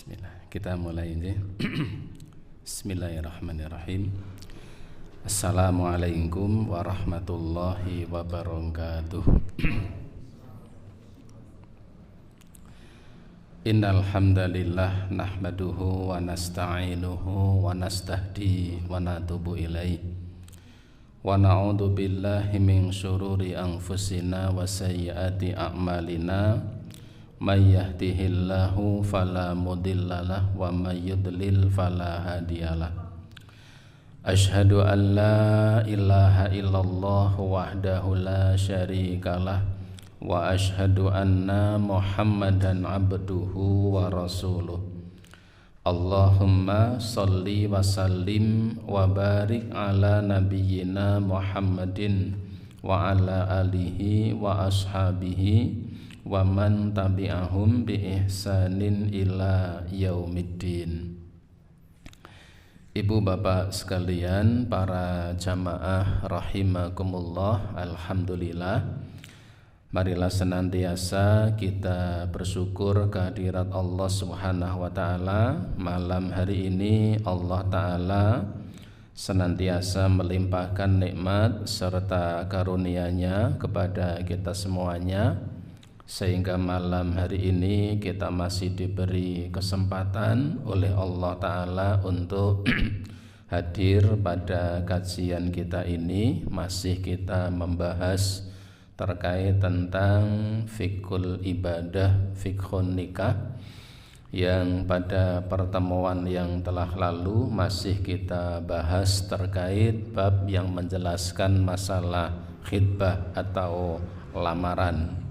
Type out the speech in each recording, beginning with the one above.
Bismillah, kita mulai ini. Bismillahirrahmanirrahim. Assalamualaikum warahmatullahi wabarakatuh. Innal hamdalillah nahmaduhu wa nasta'inuhu wa nastahdi wa natubu ilaih. Wa na'udzu billahi min syururi anfusina wa sayyiati a'malina. May yahdihillahu fala mudhillalah wa may yudlil fala hadiyalah. Asyhadu an la ilaha illallah wahdahu la syarikalah wa asyhadu anna Muhammadan abduhu wa rasuluh. Allahumma shalli wa sallim wa barik ala nabiyyina Muhammadin wa ala alihi wa ashabihi wa man tabi'ahum bi ihsanin ila yaumiddin. Ibu bapak sekalian, para jamaah rahimakumullah, alhamdulillah. Marilah senantiasa kita bersyukur kehadirat Allah Subhanahu wa taala. Malam hari ini Allah taala senantiasa melimpahkan nikmat serta karunia-Nya kepada kita semuanya, sehingga malam hari ini kita masih diberi kesempatan oleh Allah Ta'ala untuk hadir pada kajian kita ini. Masih kita membahas terkait tentang fiqhul ibadah, fiqhun nikah, yang pada pertemuan yang telah lalu masih kita bahas terkait bab yang menjelaskan masalah khitbah atau lamaran.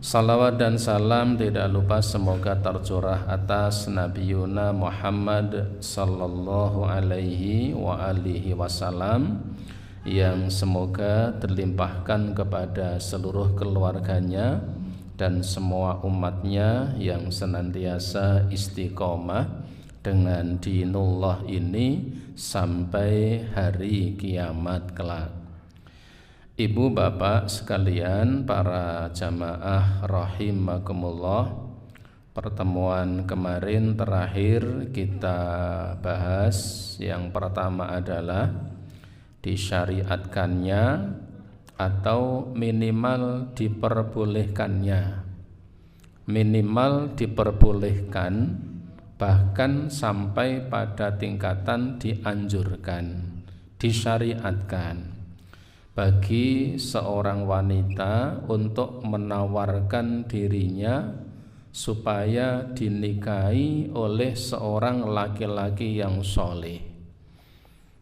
Salawat dan salam tidak lupa semoga tercurah atas Nabi Yuna Muhammad sallallahu alaihi wa alihi wasallam, yang semoga terlimpahkan kepada seluruh keluarganya dan semua umatnya yang senantiasa istiqomah dengan dinullah ini sampai hari kiamat kelak. Ibu bapak sekalian, para jamaah rahimakumullah, pertemuan kemarin terakhir kita bahas yang pertama adalah disyariatkannya atau minimal diperbolehkannya. Minimal diperbolehkan, bahkan sampai pada tingkatan dianjurkan, disyariatkan bagi seorang wanita untuk menawarkan dirinya supaya dinikahi oleh seorang laki-laki yang soleh.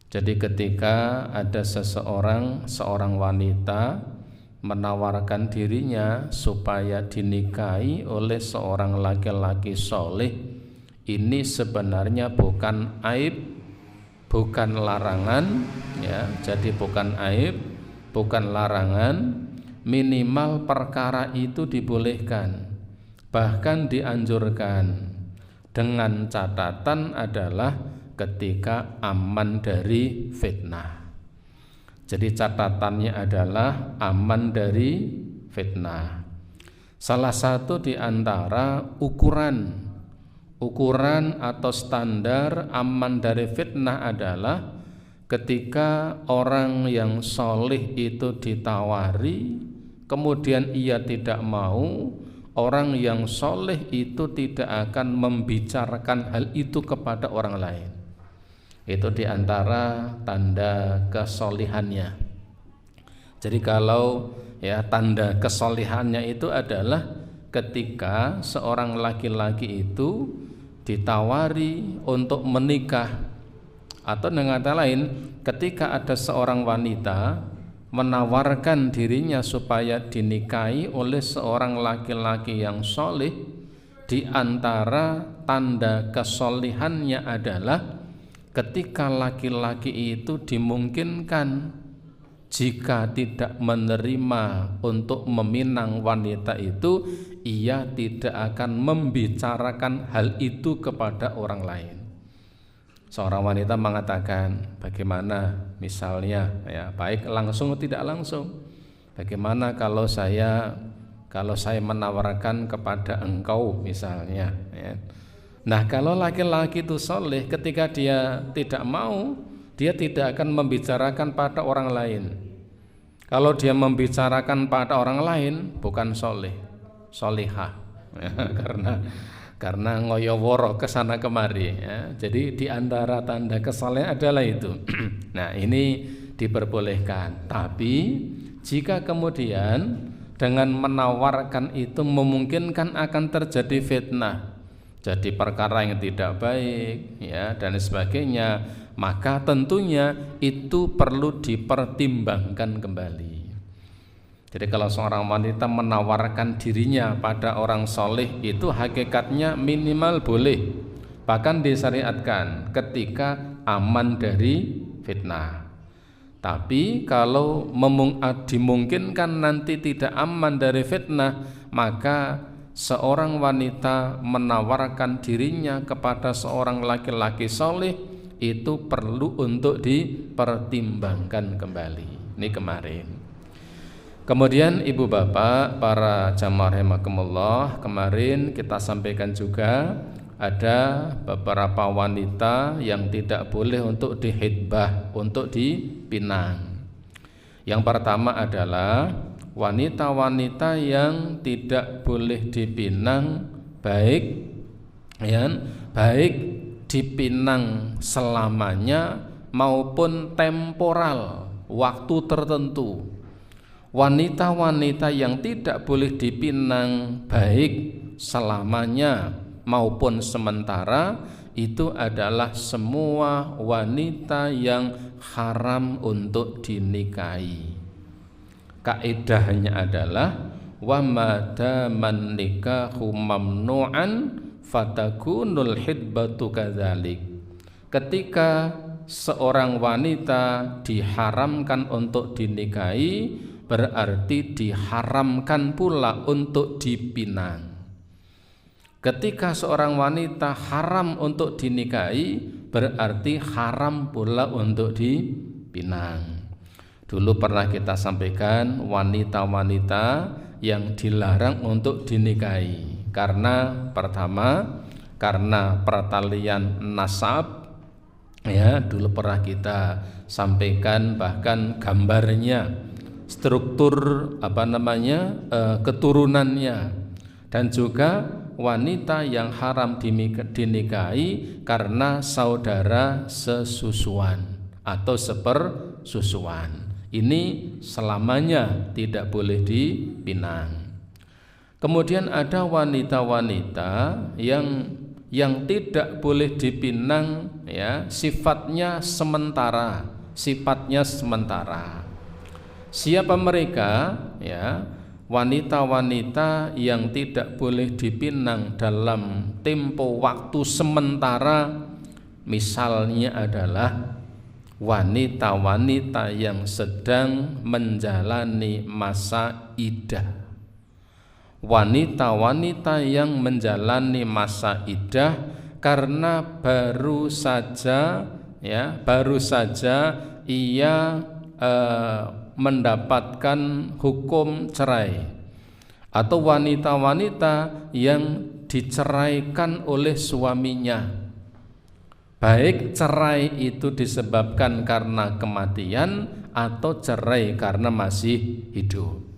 Jadi ketika ada seorang wanita menawarkan dirinya supaya dinikahi oleh seorang laki-laki soleh, ini sebenarnya bukan aib, bukan larangan, ya. Jadi bukan aib, bukan larangan, minimal perkara itu dibolehkan, bahkan dianjurkan, dengan catatan adalah ketika aman dari fitnah. Jadi catatannya adalah aman dari fitnah. Salah satu di antara ukuran atau standar aman dari fitnah adalah ketika orang yang soleh itu ditawari, kemudian ia tidak mau, orang yang soleh itu tidak akan membicarakan hal itu kepada orang lain. Itu diantara tanda kesolehannya. Jadi kalau tanda kesolehannya itu adalah ketika seorang laki-laki itu ditawari untuk menikah, atau dengan kata lain, ketika ada seorang wanita menawarkan dirinya supaya dinikahi oleh seorang laki-laki yang soleh, di antara tanda kesolehannya adalah ketika laki-laki itu dimungkinkan jika tidak menerima untuk meminang wanita itu, ia tidak akan membicarakan hal itu kepada orang lain. Seorang wanita mengatakan, bagaimana misalnya, baik langsung atau tidak langsung, bagaimana kalau saya menawarkan kepada engkau misalnya, Nah, kalau laki-laki itu soleh, ketika dia tidak mau, dia tidak akan membicarakan pada orang lain. Kalau dia membicarakan pada orang lain, bukan soleh, solihah, karena ngoyoworo kesana kemari. Ya. Jadi di antara tanda kesolehan adalah itu. Nah, ini diperbolehkan. Tapi jika kemudian dengan menawarkan itu memungkinkan akan terjadi fitnah, jadi perkara yang tidak baik, ya, dan sebagainya, maka tentunya itu perlu dipertimbangkan kembali. Jadi kalau seorang wanita menawarkan dirinya pada orang soleh, itu hakikatnya minimal boleh, bahkan disyariatkan ketika aman dari fitnah. Tapi kalau dimungkinkan nanti tidak aman dari fitnah, maka seorang wanita menawarkan dirinya kepada seorang laki-laki soleh itu perlu untuk dipertimbangkan kembali. Ini kemarin. Kemudian ibu bapak, para jamaah rahimakumullah, kemarin kita sampaikan juga ada beberapa wanita yang tidak boleh untuk dihidbah, untuk dipinang. Yang pertama adalah wanita-wanita yang tidak boleh dipinang, baik dipinang selamanya maupun temporal, waktu tertentu. Wanita-wanita yang tidak boleh dipinang baik selamanya maupun sementara itu adalah semua wanita yang haram untuk dinikahi. Kaidahnya adalah wa madaman nikahu mamnu'an fatakunul hidbatu kadzalik. Ketika seorang wanita diharamkan untuk dinikahi, berarti diharamkan pula untuk dipinang. Ketika seorang wanita haram untuk dinikahi, berarti haram pula untuk dipinang. Dulu pernah kita sampaikan wanita-wanita yang dilarang untuk dinikahi karena pertama, karena pertalian nasab, ya, dulu pernah kita sampaikan bahkan gambarnya, struktur keturunannya, dan juga wanita yang haram dinikahi karena saudara sesusuan atau sepersusuan. Ini selamanya tidak boleh dipinang. Kemudian ada wanita-wanita yang tidak boleh dipinang, ya, sifatnya sementara. Siapa mereka? Ya, wanita-wanita yang tidak boleh dipinang dalam tempo waktu sementara, misalnya adalah wanita-wanita yang sedang menjalani masa iddah. Wanita-wanita yang menjalani masa iddah karena baru saja ia mendapatkan hukum cerai, atau wanita-wanita yang diceraikan oleh suaminya, baik cerai itu disebabkan karena kematian atau cerai karena masih hidup.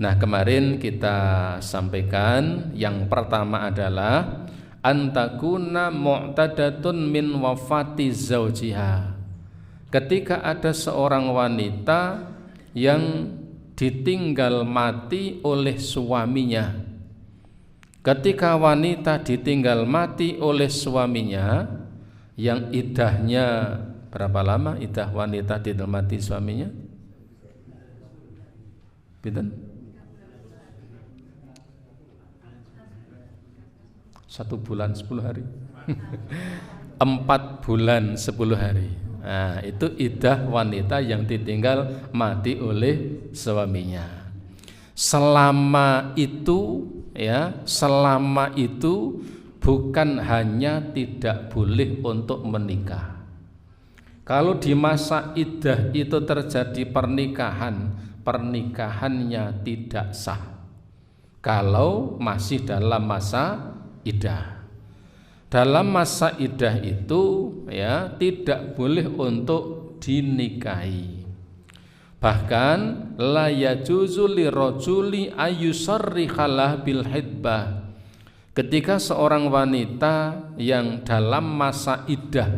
Nah, kemarin kita sampaikan yang pertama adalah antakuna mu'tadatun min wafati zaujiha. Ketika ada seorang wanita yang ditinggal mati oleh suaminya. Ketika wanita ditinggal mati oleh suaminya, yang iddahnya berapa lama idah wanita ditinggal mati suaminya? Pinten? 1 bulan 10 hari. 4 bulan 10 hari. Nah, itu iddah wanita yang ditinggal mati oleh suaminya. Selama itu, ya, selama itu bukan hanya tidak boleh untuk menikah. Kalau di masa iddah itu terjadi pernikahan, pernikahannya tidak sah. Kalau masih dalam masa iddah. dalam masa iddah itu ya tidak boleh untuk dinikahi. Bahkan la yajuzu lirajuli ayyusarrihalah bil hidbah. Ketika seorang wanita yang dalam masa iddah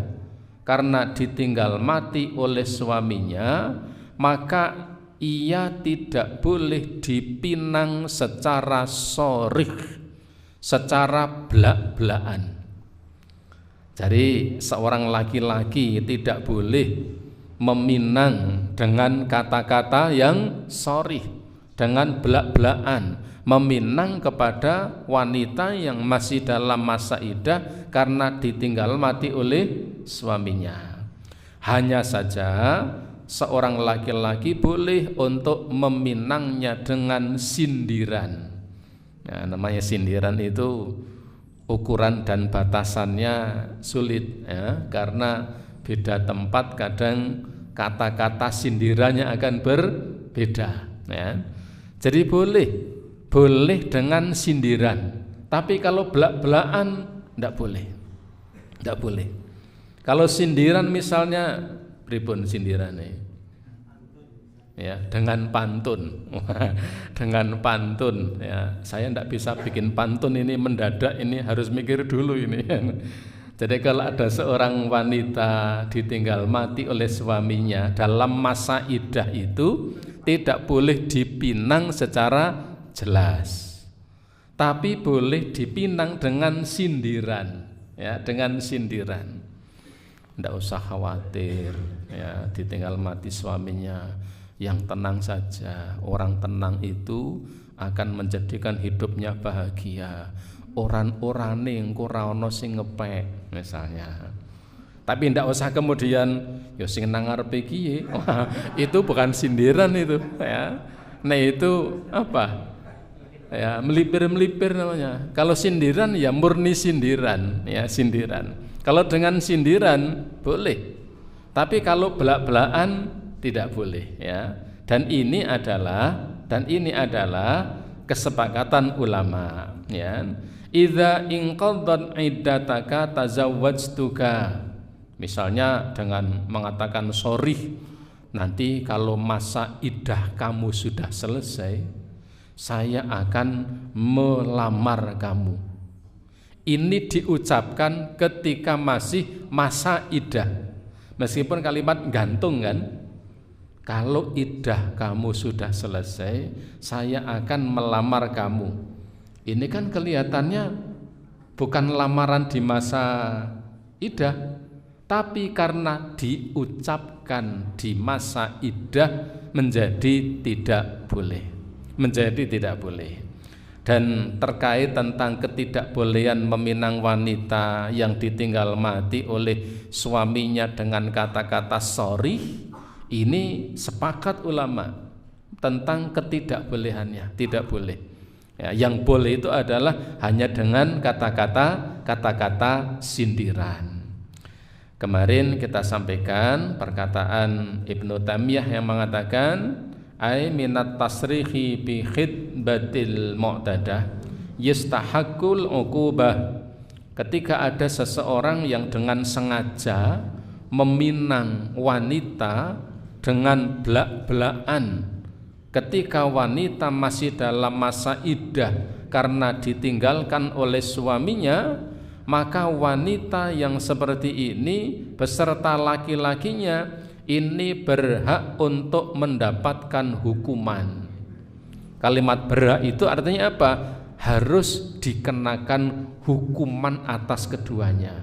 karena ditinggal mati oleh suaminya, maka ia tidak boleh dipinang secara sorih, secara belak-belakan. Jadi seorang laki-laki tidak boleh meminang dengan kata-kata yang sorih, dengan belak-belakan, meminang kepada wanita yang masih dalam masa iddah karena ditinggal mati oleh suaminya. Hanya saja seorang laki-laki boleh untuk meminangnya dengan sindiran. Ya, namanya sindiran itu ukuran dan batasannya sulit ya, karena beda tempat kadang kata-kata sindirannya akan berbeda ya. Jadi boleh dengan sindiran, tapi kalau belak-belakan tidak boleh. Kalau sindiran misalnya pripun sindirane ya, dengan pantun dengan pantun ya. Saya tidak bisa bikin pantun ini mendadak, ini harus mikir dulu ini. Jadi kalau ada seorang wanita ditinggal mati oleh suaminya dalam masa iddah itu tidak boleh dipinang secara jelas, tapi boleh dipinang dengan sindiran ya, dengan sindiran. Tidak usah khawatir ya, ditinggal mati suaminya, yang tenang saja. Orang tenang itu akan menjadikan hidupnya bahagia. Orang-orane engko ora ana sing ngepek misalnya. Tapi ndak usah kemudian ya sing nang ngarepe iki itu bukan sindiran itu ya. Nah itu apa? Ya melipir-melipir namanya. Kalau sindiran ya murni sindiran ya, sindiran. Kalau dengan sindiran boleh. Tapi kalau belak-belakan tidak boleh ya. Dan ini adalah kesepakatan ulama ya. Idza inqaddat iddataka tazawwajtuka. Misalnya dengan mengatakan sorry, nanti kalau masa iddah kamu sudah selesai, saya akan melamar kamu. Ini diucapkan ketika masih masa iddah. Meskipun kalimat gantung kan. Kalau iddah kamu sudah selesai, saya akan melamar kamu. Ini kan kelihatannya bukan lamaran di masa iddah, tapi karena diucapkan di masa iddah menjadi tidak boleh. Dan terkait tentang ketidakbolehan meminang wanita yang ditinggal mati oleh suaminya dengan kata-kata sorry, ini sepakat ulama tentang ketidakbolehannya, tidak boleh. Ya, yang boleh itu adalah hanya dengan kata-kata sindiran. Kemarin kita sampaikan perkataan Ibnu Taimiyah yang mengatakan ai minat tasrihi bi khidbatil mu'tadah yastahaqqul uqubah. Ketika ada seseorang yang dengan sengaja meminang wanita dengan belak-belakan ketika wanita masih dalam masa iddah karena ditinggalkan oleh suaminya, maka wanita yang seperti ini beserta laki-lakinya ini berhak untuk mendapatkan hukuman. Kalimat berhak itu artinya apa? Harus dikenakan hukuman atas keduanya.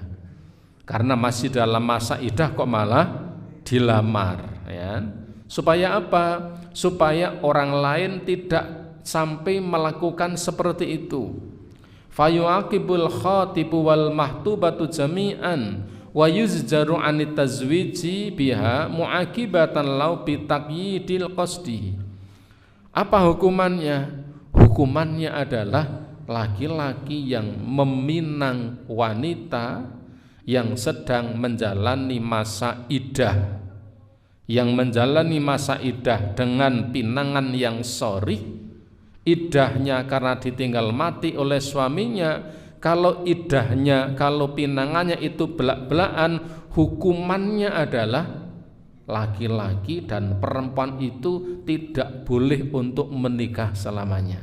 Karena masih dalam masa iddah kok malah dilamar ya. Supaya apa? Supaya orang lain tidak sampai melakukan seperti itu. Fayu'aqibul khatibu wal mahtubatu jami'an wa yuzjaru anit tazwiji biha mu'aqibatan lau bitaqyidil qasdi. Apa hukumannya? Hukumannya adalah laki-laki yang meminang wanita yang sedang menjalani masa iddah, yang menjalani masa iddah dengan pinangan yang sorry, iddahnya karena ditinggal mati oleh suaminya, kalau idahnya, kalau pinangannya itu belak-belakan, hukumannya adalah laki-laki dan perempuan itu tidak boleh untuk menikah selamanya,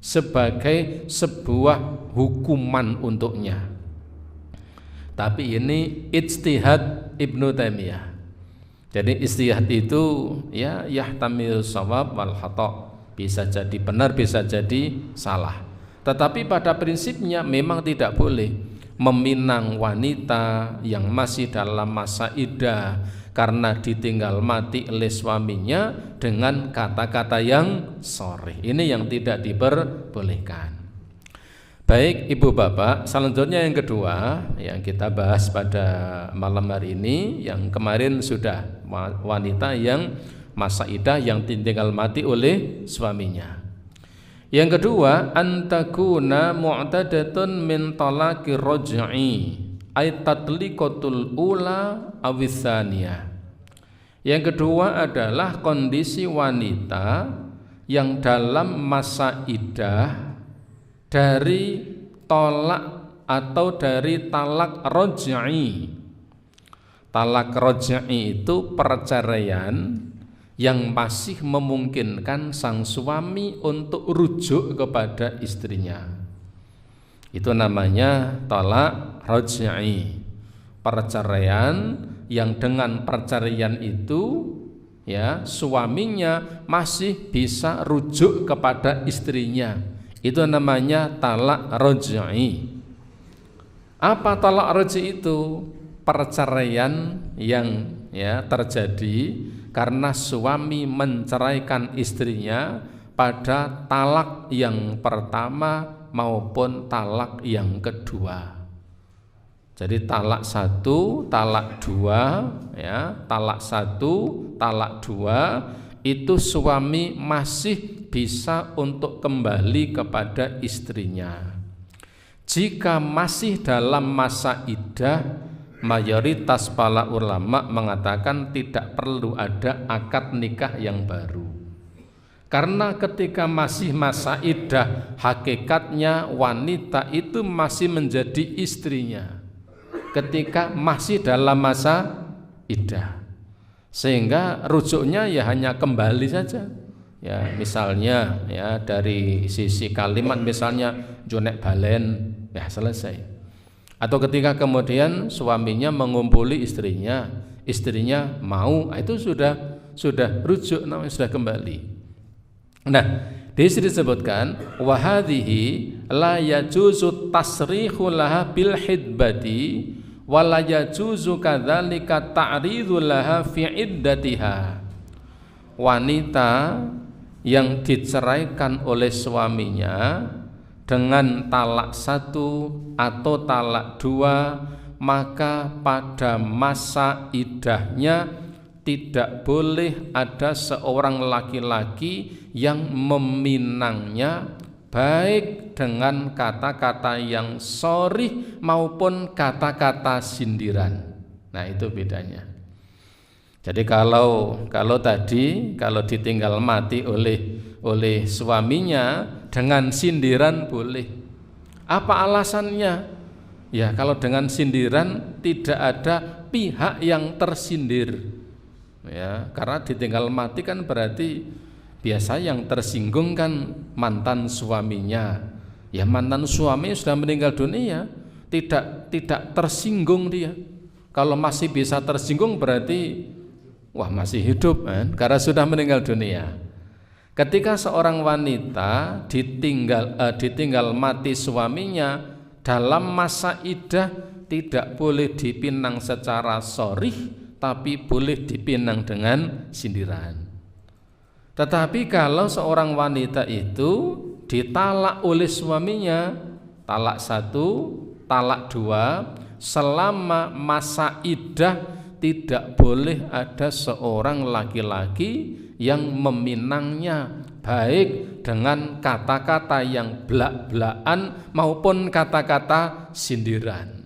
sebagai sebuah hukuman untuknya. Tapi ini ijtihad Ibnu Taimiyah. Jadi ijtihad itu ya yahtamil shawab wal khata', bisa jadi benar bisa jadi salah. Tetapi pada prinsipnya memang tidak boleh meminang wanita yang masih dalam masa iddah karena ditinggal mati oleh suaminya dengan kata-kata yang sharih. Ini yang tidak diperbolehkan. Baik ibu bapak, selanjutnya yang kedua yang kita bahas pada malam hari ini, yang kemarin sudah wanita yang masa iddah yang ditinggal mati oleh suaminya. Yang kedua, antakuna mu'tadatun min talaqi raj'i ay tatliqatul ula awissaniyah. Yang kedua adalah kondisi wanita yang dalam masa iddah dari tolak atau dari talak raj'i. Talak raj'i itu perceraian yang masih memungkinkan sang suami untuk rujuk kepada istrinya. Itu namanya talak raj'i. Perceraian yang dengan perceraian itu ya suaminya masih bisa rujuk kepada istrinya. Itu namanya talak raj'i. Apa talak raj'i itu? Perceraian yang ya terjadi karena suami menceraikan istrinya pada talak yang pertama maupun talak yang kedua. Jadi talak 1, talak 2 ya, talak 1, talak 2 itu suami masih bisa untuk kembali kepada istrinya. Jika masih dalam masa iddah, mayoritas para ulama mengatakan tidak perlu ada akad nikah yang baru. Karena ketika masih masa iddah, hakikatnya wanita itu masih menjadi istrinya ketika masih dalam masa iddah. Sehingga rujuknya ya hanya kembali saja. Ya, misalnya ya dari sisi kalimat misalnya jonek balen, ya selesai. Atau ketika kemudian suaminya mengumpuli istrinya, istrinya mau, itu sudah rujuk, namanya sudah kembali. Nah, di sini disebutkan wa hadhihi la yajuzu tasrihu laha bil hidbati wa la yajuzu kadzalika ta'ridu laha fi iddatiha. Wanita yang diceraikan oleh suaminya dengan talak 1 atau talak 2, maka pada masa iddahnya tidak boleh ada seorang laki-laki yang meminangnya baik dengan kata-kata yang sharih maupun kata-kata sindiran. Nah, itu bedanya. Jadi kalau ditinggal mati oleh suaminya dengan sindiran boleh. Apa alasannya? Ya, kalau dengan sindiran tidak ada pihak yang tersindir. Ya, karena ditinggal mati kan berarti biasa yang tersinggung kan mantan suaminya. Ya, mantan suami sudah meninggal dunia, tidak tersinggung dia. Kalau masih bisa tersinggung berarti wah masih hidup kan? Karena sudah meninggal dunia. Ketika seorang wanita ditinggal mati suaminya dalam masa iddah, tidak boleh dipinang secara sharih, tapi boleh dipinang dengan sindiran. Tetapi kalau seorang wanita itu ditalak oleh suaminya, talak 1, talak 2, selama masa iddah tidak boleh ada seorang laki-laki yang meminangnya baik dengan kata-kata yang belak-belakan maupun kata-kata sindiran,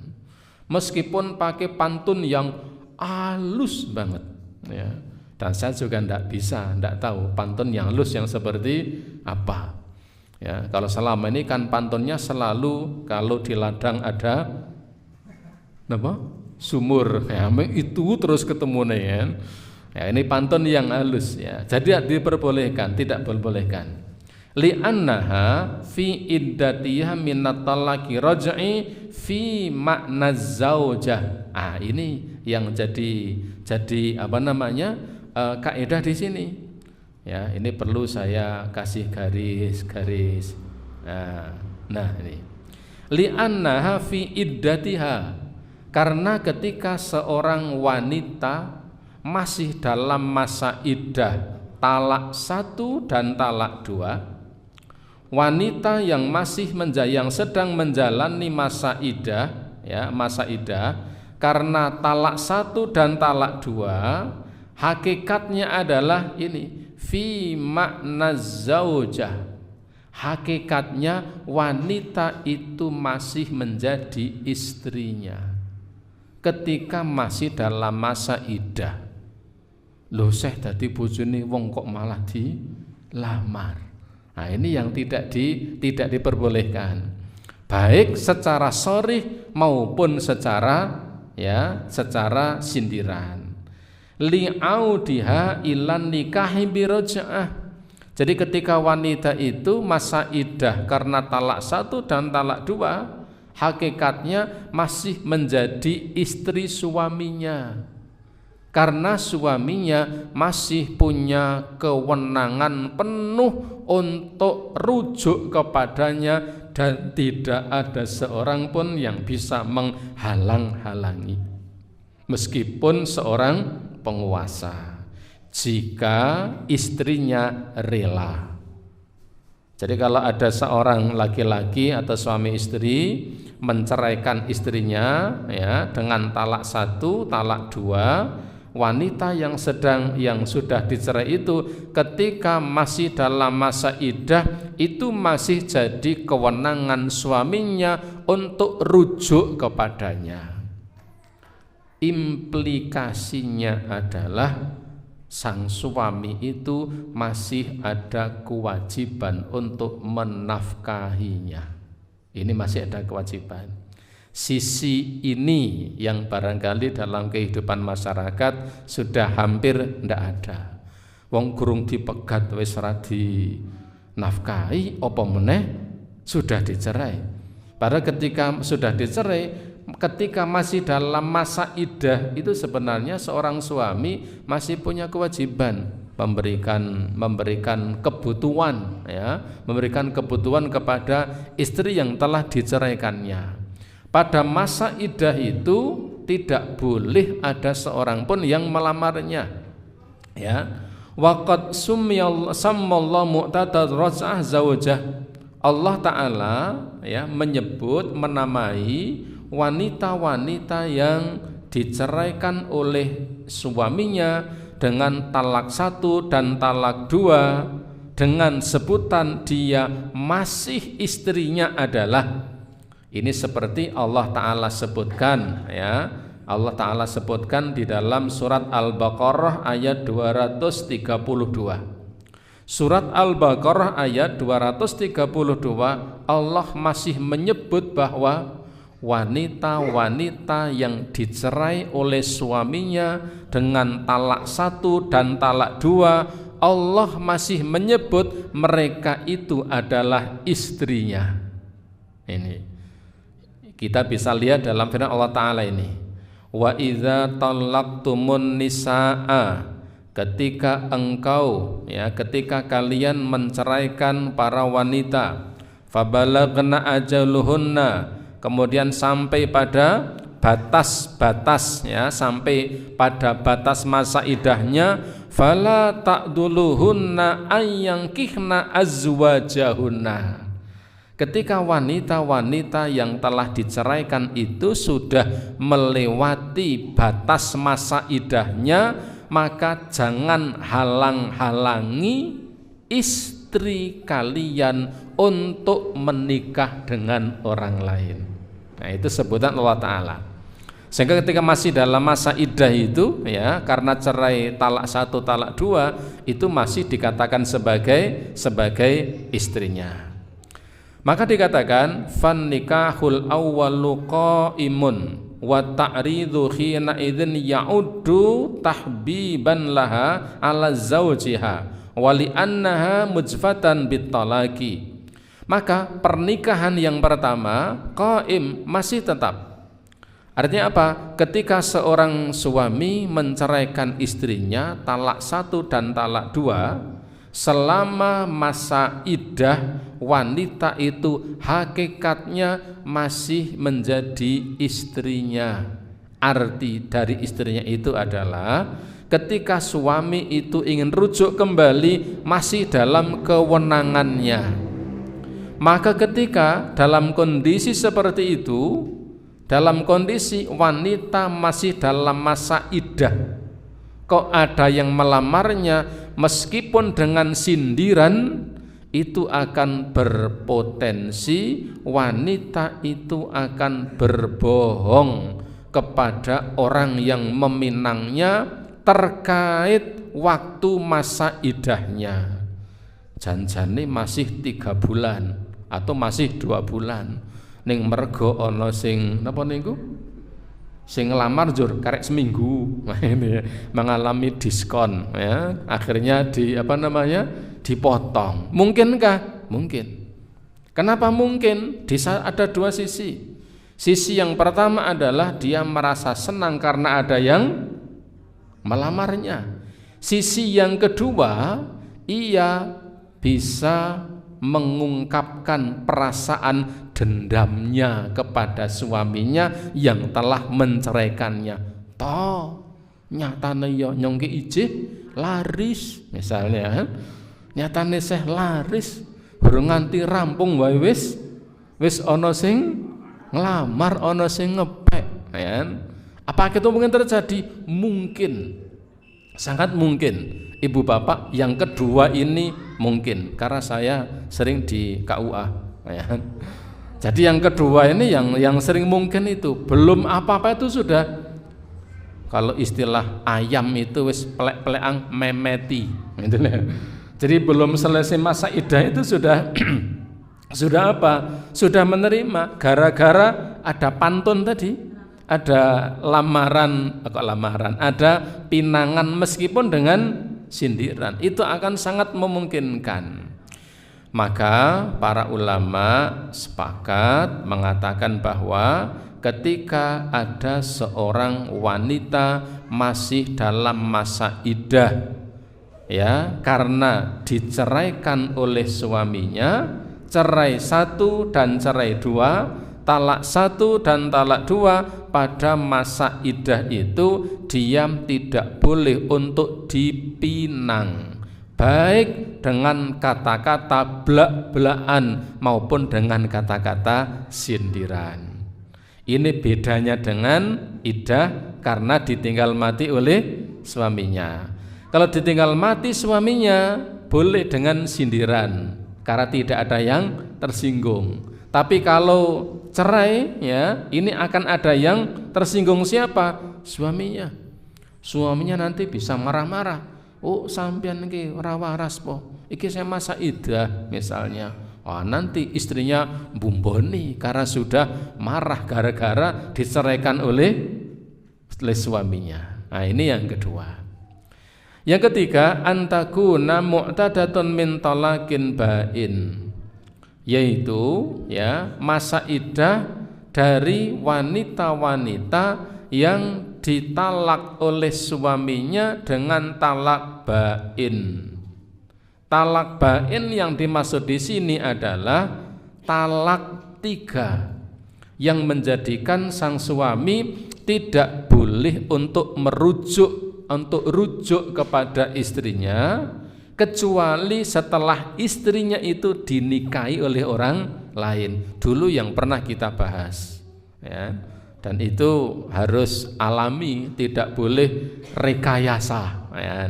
meskipun pakai pantun yang halus banget ya. Dan saya juga tidak tahu pantun yang halus yang seperti apa Ya, kalau selama ini kan pantunnya selalu kalau di ladang ada apa? Sumur. Ya, itu terus ketemu nih ya. Ya, ini pantun yang halus ya. Jadi diperbolehkan, tidak diperbolehkan. Li'annaha fi iddatiha minat talaqi raj'i fi makna zaujah. Ini yang jadi apa namanya? Kaidah di sini. Ya, ini perlu saya kasih garis-garis. Nah, ini. Li'annaha fi iddatiha. Karena ketika seorang wanita masih dalam masa iddah talak 1 dan talak 2, wanita yang masih yang sedang menjalani masa iddah, ya, masa iddah karena talak 1 dan talak 2, hakikatnya adalah ini fi makna zaujah. Hakikatnya wanita itu masih menjadi istrinya ketika masih dalam masa iddah. Loh, seh dadi bojone wong kok malah dilamar. Nah, ini yang tidak diperbolehkan. Baik secara sharih maupun secara sindiran. Li'audiha ilan nikahi biroja'ah. Jadi ketika wanita itu masa iddah karena talak 1 dan talak 2, hakikatnya masih menjadi istri suaminya. Karena suaminya masih punya kewenangan penuh untuk rujuk kepadanya dan tidak ada seorang pun yang bisa menghalang-halangi. Meskipun seorang penguasa, jika istrinya rela. Jadi kalau ada seorang laki-laki atau suami istri menceraikan istrinya ya dengan talak 1, talak 2, wanita yang sudah dicerai itu ketika masih dalam masa iddah itu masih jadi kewenangan suaminya untuk rujuk kepadanya. Implikasinya adalah sang suami itu masih ada kewajiban untuk menafkahinya. Ini masih ada kewajiban. Sisi ini yang barangkali dalam kehidupan masyarakat sudah hampir ndak ada. Wong gurung dipegat wis ora dinafkahi apa meneh sudah dicerai. Padahal ketika sudah dicerai, ketika masih dalam masa iddah itu sebenarnya seorang suami masih punya kewajiban memberikan kebutuhan memberikan kebutuhan kepada istri yang telah diceraikannya. Pada masa iddah itu tidak boleh ada seorang pun yang melamarnya. Ya. Waqad sammallahu mu'tadad raj'ah zaujah. Allah Ta'ala menyebut, menamai wanita-wanita yang diceraikan oleh suaminya dengan talak 1 dan talak 2 dengan sebutan dia masih istrinya adalah. Ini seperti Allah Ta'ala sebutkan Allah Ta'ala sebutkan di dalam surat Al-Baqarah ayat 232. Surat Al-Baqarah ayat 232 Allah masih menyebut bahwa wanita-wanita yang dicerai oleh suaminya dengan talak 1 dan talak 2, Allah masih menyebut mereka itu adalah istrinya. Ini kita bisa lihat dalam firman Allah Ta'ala ini. Wa idza talaqtumun nisaa, ketika ketika kalian menceraikan para wanita, fabalagna ajaluhunna, kemudian sampai pada batas-batas sampai pada batas masa idahnya, fala ta'duluhunna ayyankihna azwajahunna. Ketika wanita-wanita yang telah diceraikan itu sudah melewati batas masa idahnya, maka jangan halang-halangi istri kalian untuk menikah dengan orang lain. Nah, itu sebutan Allah Ta'ala. Sehingga ketika masih dalam masa iddah itu karena cerai talak 1, talak 2 itu masih dikatakan sebagai istrinya. Maka dikatakan fan nikahul awwalu qaimun wa ta'ridu khina idzin ya'uddu tahbiban laha ala zawjiha wa li annaha mujfatan bitalaqi. Maka pernikahan yang pertama qaim masih tetap. Artinya apa? Ketika seorang suami menceraikan istrinya talak 1 dan talak 2, selama masa iddah wanita itu hakikatnya masih menjadi istrinya. Arti dari istrinya itu adalah ketika suami itu ingin rujuk kembali masih dalam kewenangannya. Maka ketika dalam kondisi seperti itu, dalam kondisi wanita masih dalam masa iddah, kok ada yang melamarnya, meskipun dengan sindiran, itu akan berpotensi wanita itu akan berbohong kepada orang yang meminangnya terkait waktu masa iddahnya. Janjane masih 3 bulan atau masih 2 bulan. Ning mergo ana sing napa niku? Sing ngelamar jur karek seminggu. Nah, ini mengalami diskon ya. Akhirnya dipotong. Mungkinkah? Mungkin. Kenapa mungkin? Ada 2 sisi. Sisi yang pertama adalah dia merasa senang karena ada yang melamarnya. Sisi yang kedua, ia bisa mengungkapkan perasaan dendamnya kepada suaminya yang telah menceraikannya. Toh nyatane yo nyongke ijih laris misalnya, nyatane seh laris durung nganti rampung wae wis ana sing nglamar, ana sing ngepek ya. Apa itu mungkin terjadi? Mungkin, sangat mungkin. Ibu bapak yang kedua ini mungkin, karena saya sering di KUA ya. Jadi yang kedua ini yang sering mungkin itu belum apa-apa itu sudah, kalau istilah ayam itu wis pelek-pelekan memeti gitu ya. Jadi belum selesai masa iddah itu sudah sudah apa? Sudah menerima, gara-gara ada pantun tadi, ada lamaran, ada pinangan meskipun dengan sindiran, itu akan sangat memungkinkan. Maka para ulama sepakat mengatakan bahwa ketika ada seorang wanita masih dalam masa iddah ya, karena diceraikan oleh suaminya, cerai 1 dan cerai 2, talak 1 dan talak 2, pada masa iddah itu dia tidak boleh untuk dipinang, baik dengan kata-kata blak-blakan maupun dengan kata-kata sindiran. Ini bedanya dengan iddah karena ditinggal mati oleh suaminya. Kalau ditinggal mati suaminya boleh dengan sindiran karena tidak ada yang tersinggung. Tapi kalau cerai ya, ini akan ada yang tersinggung. Siapa? Suaminya. Suaminya nanti bisa marah-marah. Oh, sampean iki ora waras po. Iki saya masa iddah misalnya. Oh, nanti istrinya bumboni karena sudah marah gara-gara diceraikan oleh suaminya. Nah, ini yang kedua. Yang ketiga, antakuna mu'tadatun min talaqin ba'in, yaitu ya masa iddah dari wanita-wanita yang ditalak oleh suaminya dengan talak bain. Talak bain yang dimaksud di sini adalah talak 3 yang menjadikan sang suami tidak boleh untuk rujuk kepada istrinya kecuali setelah istrinya itu dinikahi oleh orang lain. Dulu yang pernah kita bahas ya. Dan itu harus alami, tidak boleh rekayasa ya.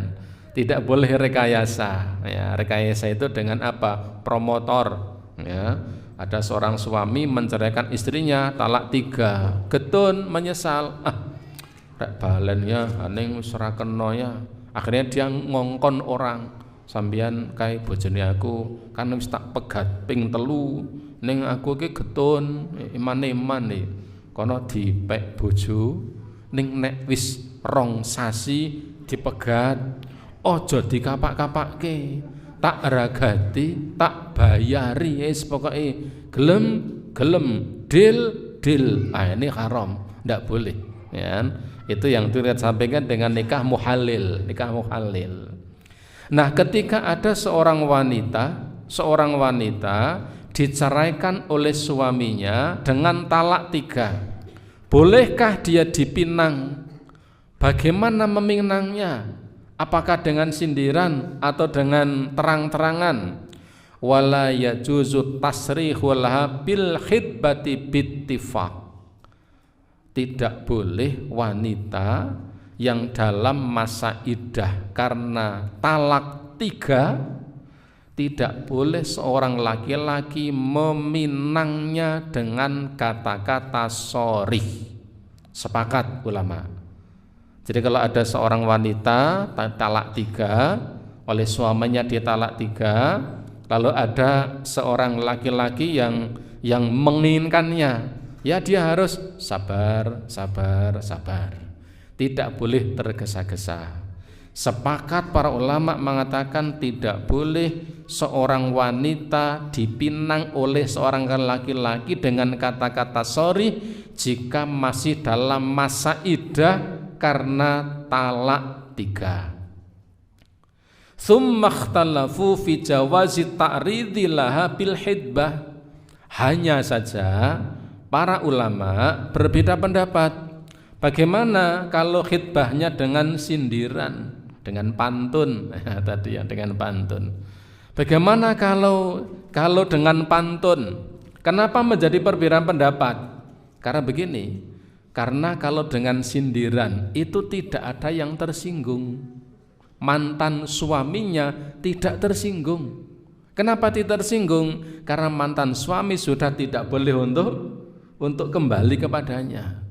Tidak boleh rekayasa ya. Rekayasa itu dengan apa? Promotor ya. Ada seorang suami menceraikan istrinya talak 3, getun menyesal, rek balen ya aning wis ora kena ya. Akhirnya dia ngongkon orang, sampeyan kae bojone aku kan wis tak pegat ping 3 ning aku iki getun iman-iman iki kono dipek bojo ning nek wis 2 sasi dipegat aja dikapak-kapakke, tak ragati, tak bayari, wis pokoke gelem deal. Ini haram, ndak boleh, ya. Itu yang Tuhan sampaikan dengan nikah muhalil. Nah, ketika ada seorang wanita diceraikan oleh suaminya dengan talak 3, bolehkah dia dipinang? Bagaimana meminangnya? Apakah dengan sindiran atau dengan terang-terangan? Wala yajuzu tasrihu laha bil khidbati bittifaq. Tidak boleh wanita yang dalam masa iddah karena talak 3, tidak boleh seorang laki-laki meminangnya dengan kata-kata sorih. Sepakat ulama. Jadi kalau ada seorang wanita talak 3 oleh suaminya, dia talak 3, lalu ada seorang laki-laki yang menginginkannya, ya dia harus sabar. Tidak boleh tergesa-gesa. Sepakat para ulama mengatakan tidak boleh seorang wanita dipinang oleh seorang laki-laki dengan kata-kata sorry jika masih dalam masa iddah karena talak 3. Tsumma ikhtalafu fi jawazi ta'ridhi laha bil hidbah. Hanya saja para ulama berbeda pendapat. Bagaimana kalau khidbahnya dengan sindiran, dengan pantun tadi ya, dengan pantun. Bagaimana kalau dengan pantun? Kenapa menjadi perbedaan pendapat? Karena begini, karena kalau dengan sindiran itu tidak ada yang tersinggung. Mantan suaminya tidak tersinggung. Kenapa tidak tersinggung? Karena mantan suami sudah tidak boleh untuk kembali kepadanya.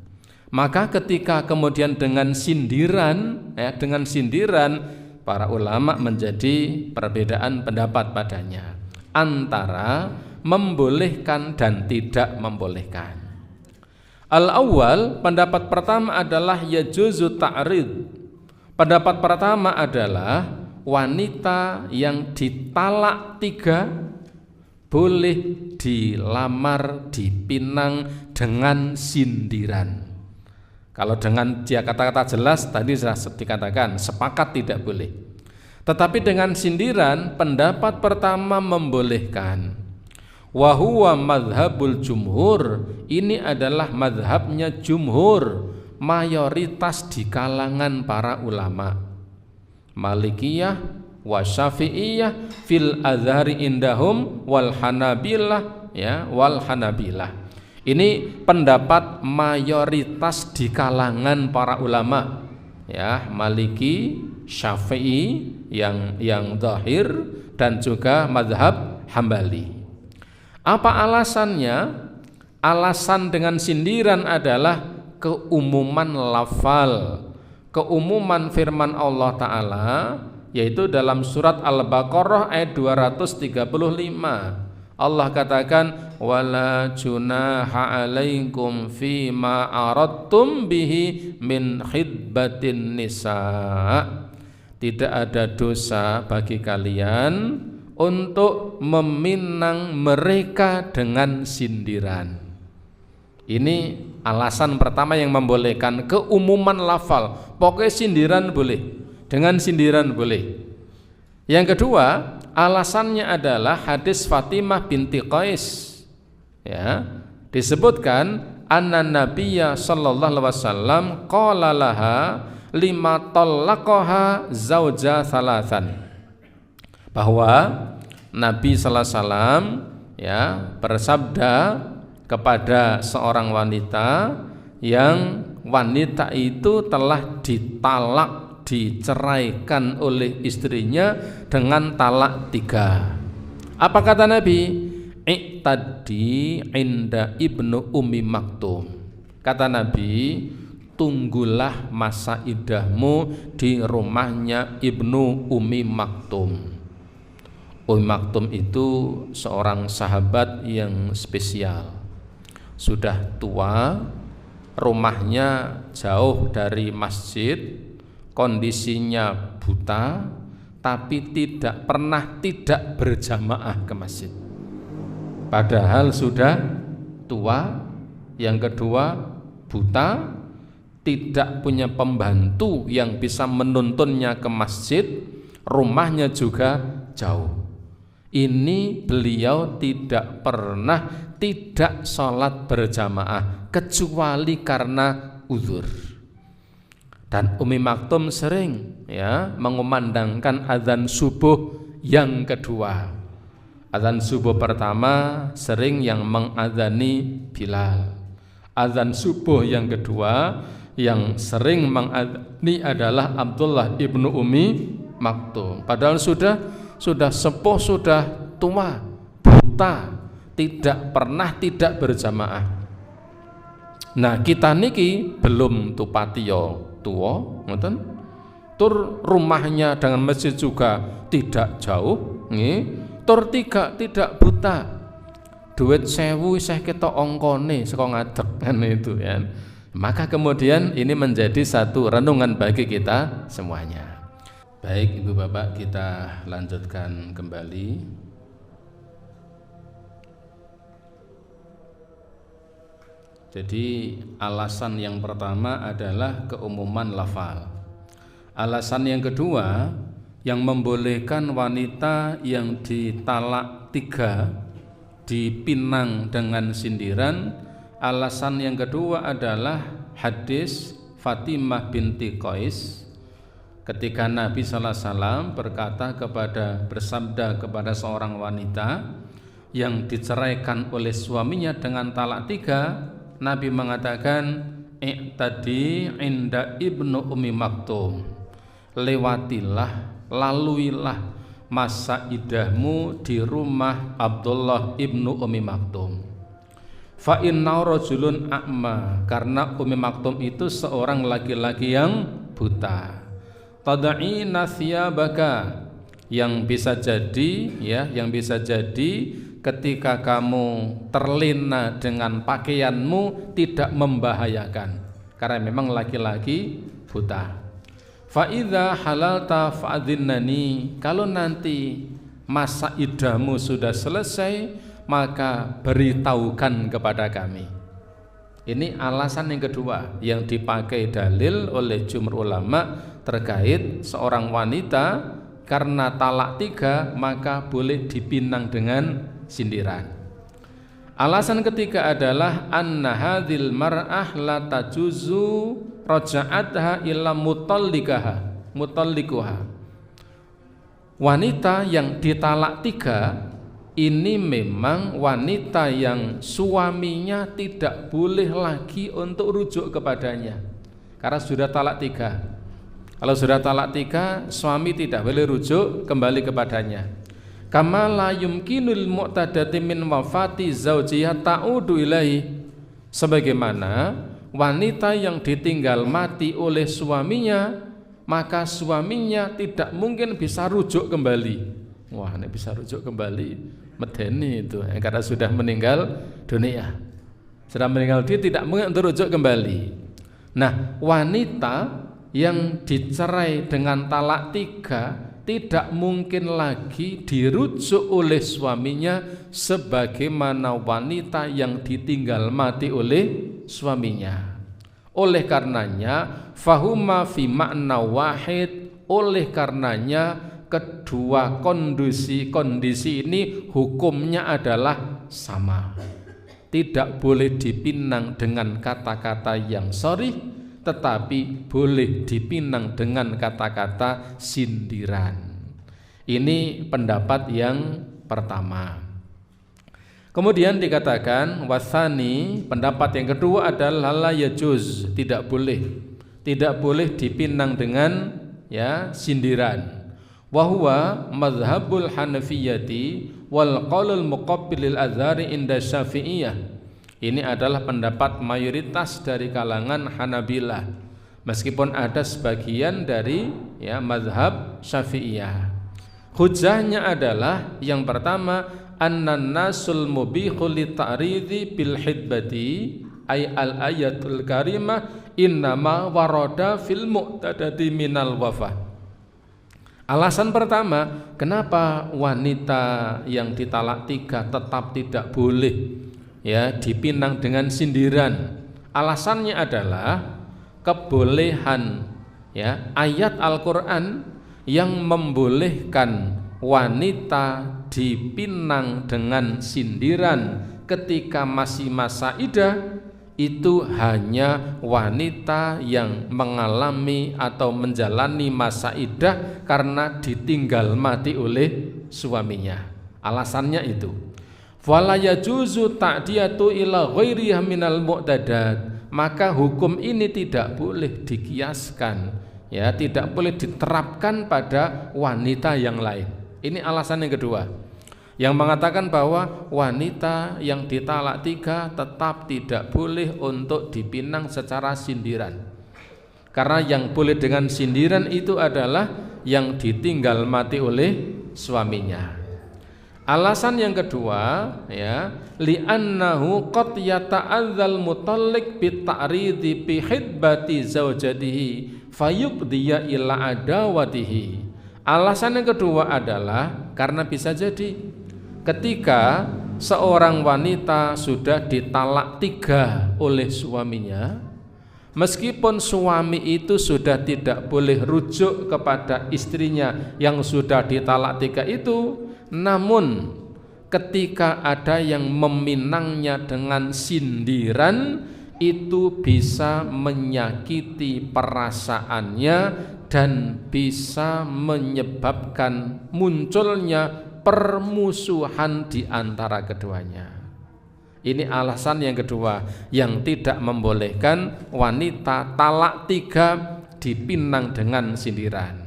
Maka ketika kemudian dengan sindiran, para ulama menjadi perbedaan pendapat padanya antara membolehkan dan tidak membolehkan. Al-awwal, pendapat pertama adalah yajuzu ta'rid. Pendapat pertama adalah wanita yang ditalak 3 boleh dilamar, dipinang dengan sindiran. Kalau dengan dia kata-kata jelas tadi sudah dikatakan sepakat tidak boleh. Tetapi dengan sindiran pendapat pertama membolehkan. Wa huwa madhabul jumhur, ini adalah madhabnya jumhur, mayoritas di kalangan para ulama. Malikiyah wa Syafi'iyah fil azhari indahum wal Hanabilah, ya, wal Hanabilah. Ini pendapat mayoritas di kalangan para ulama, ya, Maliki, Syafi'i yang zahir dan juga mazhab Hambali. Apa alasannya? Alasan dengan sindiran adalah keumuman lafal, keumuman firman Allah Ta'ala, yaitu dalam surat Al-Baqarah ayat 235. Allah katakan wala junaha alaikum fima aradtum bihi min khidbatin nisa. Tidak ada dosa bagi kalian untuk meminang mereka dengan sindiran. Ini alasan pertama yang membolehkan, keumuman lafal. Pokoknya sindiran boleh, dengan sindiran boleh. Yang kedua, alasannya adalah hadis Fatimah binti Qais, ya, disebutkan anna Nabiyya sallallahu alaihi wasallam qala laha lima talaqaha zauja salasan, bahwa Nabi sallallahu alaihi wasallam, ya, bersabda kepada seorang wanita yang wanita itu telah ditalak, diceraikan oleh istrinya dengan talak 3. Apa kata Nabi? Iqtadi inda ibnu Ummi Maktum. Kata Nabi, tunggulah masa iddahmu di rumahnya Ibnu Ummi Maktum. Umi Maktum itu seorang sahabat yang spesial. Sudah tua, rumahnya jauh dari masjid, kondisinya buta, tapi tidak pernah tidak berjamaah ke masjid. Padahal sudah tua, yang kedua buta, tidak punya pembantu yang bisa menuntunnya ke masjid, rumahnya juga jauh. Ini beliau tidak pernah tidak sholat berjamaah kecuali karena uzur. Dan Umi Maktum sering mengumandangkan azan subuh yang kedua. Azan subuh pertama sering yang mengazani Bilal. Azan subuh yang kedua yang sering mengazani adalah Abdullah ibnu Umi Maktum. Padahal sudah sepuh, sudah tua, buta, tidak pernah tidak berjamaah. Nah, kita niki belum tupatiyo tua, ngoten. Tur rumahnya dengan masjid juga tidak jauh, nggih. Tur tidak buta. Duit 1000 isih ketok ongkone saka ngadeg kan itu ya. Maka kemudian ini menjadi satu renungan bagi kita semuanya. Baik Ibu Bapak, kita lanjutkan kembali. Jadi alasan yang pertama adalah keumuman lafal. Alasan yang kedua yang membolehkan wanita yang ditalak 3 dipinang dengan sindiran. Alasan yang kedua adalah hadis Fatimah binti Qais ketika Nabi sallallahu alaihi wasallam bersabda kepada seorang wanita yang diceraikan oleh suaminya dengan talak 3, Nabi mengatakan, "I'tadi inda ibnu Ummi Maktum." Lewatilah, laluilah masa idahmu di rumah Abdullah ibnu Ummi Maktum. Fa inna rajulun a'ma, karena Ummi Maktum itu seorang laki-laki yang buta. Tad'ina thiyabaka, yang bisa jadi ketika kamu terlena dengan pakaianmu tidak membahayakan karena memang laki-laki buta. Fa idza halalta fa'dhinnani, kalau nanti masa idahmu sudah selesai maka beritahukan kepada kami. Ini alasan yang kedua yang dipakai dalil oleh jumhur ulama terkait seorang wanita karena talak 3 maka boleh dipinang dengan sindiran. Alasan ketiga adalah anna hadhil mar'ah la tajuzu raja'atha illa mutallikuha. Wanita yang ditalak 3 ini memang wanita yang suaminya tidak boleh lagi untuk rujuk kepadanya karena sudah talak 3. Kalau sudah talak 3, suami tidak boleh rujuk kembali kepadanya. Kama la yumkinul mu'tadati min wafati zawjiha ta'udu ilaihi, sebagaimana wanita yang ditinggal mati oleh suaminya, maka suaminya tidak mungkin bisa rujuk kembali. Wah, ini bisa rujuk kembali, medeni itu karena sudah meninggal dunia. Sudah meninggal dia tidak mungkin untuk rujuk kembali. Nah, wanita yang dicerai dengan talak 3 tidak mungkin lagi dirujuk oleh suaminya sebagaimana wanita yang ditinggal mati oleh suaminya. Oleh karenanya fahuma fi makna wahid, oleh karenanya kedua kondisi ini hukumnya adalah sama. Tidak boleh dipinang dengan kata-kata yang sharih, tetapi boleh dipinang dengan kata-kata sindiran. Ini pendapat yang pertama. Kemudian dikatakan wasani, pendapat yang kedua adalah la yajuz, tidak boleh dipinang dengan sindiran. Wa huwa mazhabul Hanafiyati wal qaulul muqabbilil azhari inda Syafi'iyah. Ini adalah pendapat mayoritas dari kalangan Hanabilah, meskipun ada sebagian dari mazhab Syafi'iyah. Hujahnya adalah yang pertama, annan nasul mubihu li ta'ridhi bil hidbati ay al ayatul karimah innama warada fil mu'tadati minal wafah. Alasan pertama, kenapa wanita yang ditalak 3 tetap tidak boleh ya dipinang dengan sindiran? Alasannya adalah kebolehan ya ayat Al-Qur'an yang membolehkan wanita dipinang dengan sindiran ketika masih masa iddah itu hanya wanita yang mengalami atau menjalani masa iddah karena ditinggal mati oleh suaminya. Alasannya itu. Fala yajuzu ta'diyatu ila ghairiha minal mu'tadat. Maka hukum ini tidak boleh dikiaskan, ya, tidak boleh diterapkan pada wanita yang lain. Ini alasan yang kedua, yang mengatakan bahwa wanita yang ditalak 3 tetap tidak boleh untuk dipinang secara sindiran, karena yang boleh dengan sindiran itu adalah yang ditinggal mati oleh suaminya. Alasan yang kedua, ya, li'annahu qad yata'adzal mutalliq bi ta'ridi bi hidbati zaujatihi fayubdiya ila adawatihi. Alasan yang kedua adalah karena bisa jadi ketika seorang wanita sudah ditalak 3 oleh suaminya, meskipun suami itu sudah tidak boleh rujuk kepada istrinya yang sudah ditalak 3 itu, namun ketika ada yang meminangnya dengan sindiran, itu bisa menyakiti perasaannya dan bisa menyebabkan munculnya permusuhan di antara keduanya. Ini alasan yang kedua yang tidak membolehkan wanita talak 3 dipinang dengan sindiran.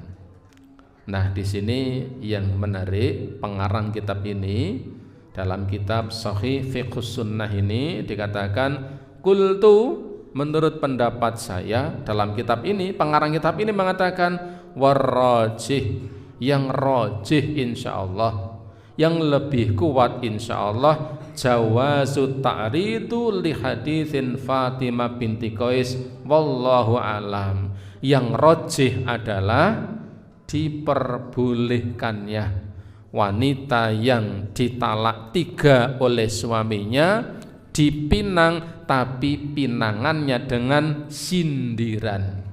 Nah, di sini yang menarik, pengarang kitab ini dalam kitab Shahih Fiqhus Sunnah ini dikatakan, qultu, menurut pendapat saya, dalam kitab ini pengarang kitab ini mengatakan warrajih, yang rajih insyaallah, yang lebih kuat insyaallah, jawazu ta'ridu li haditsin Fatimah binti Qais wallahu alam. Yang rajih adalah diperbolehkannya wanita yang ditalak 3 oleh suaminya dipinang, tapi pinangannya dengan sindiran.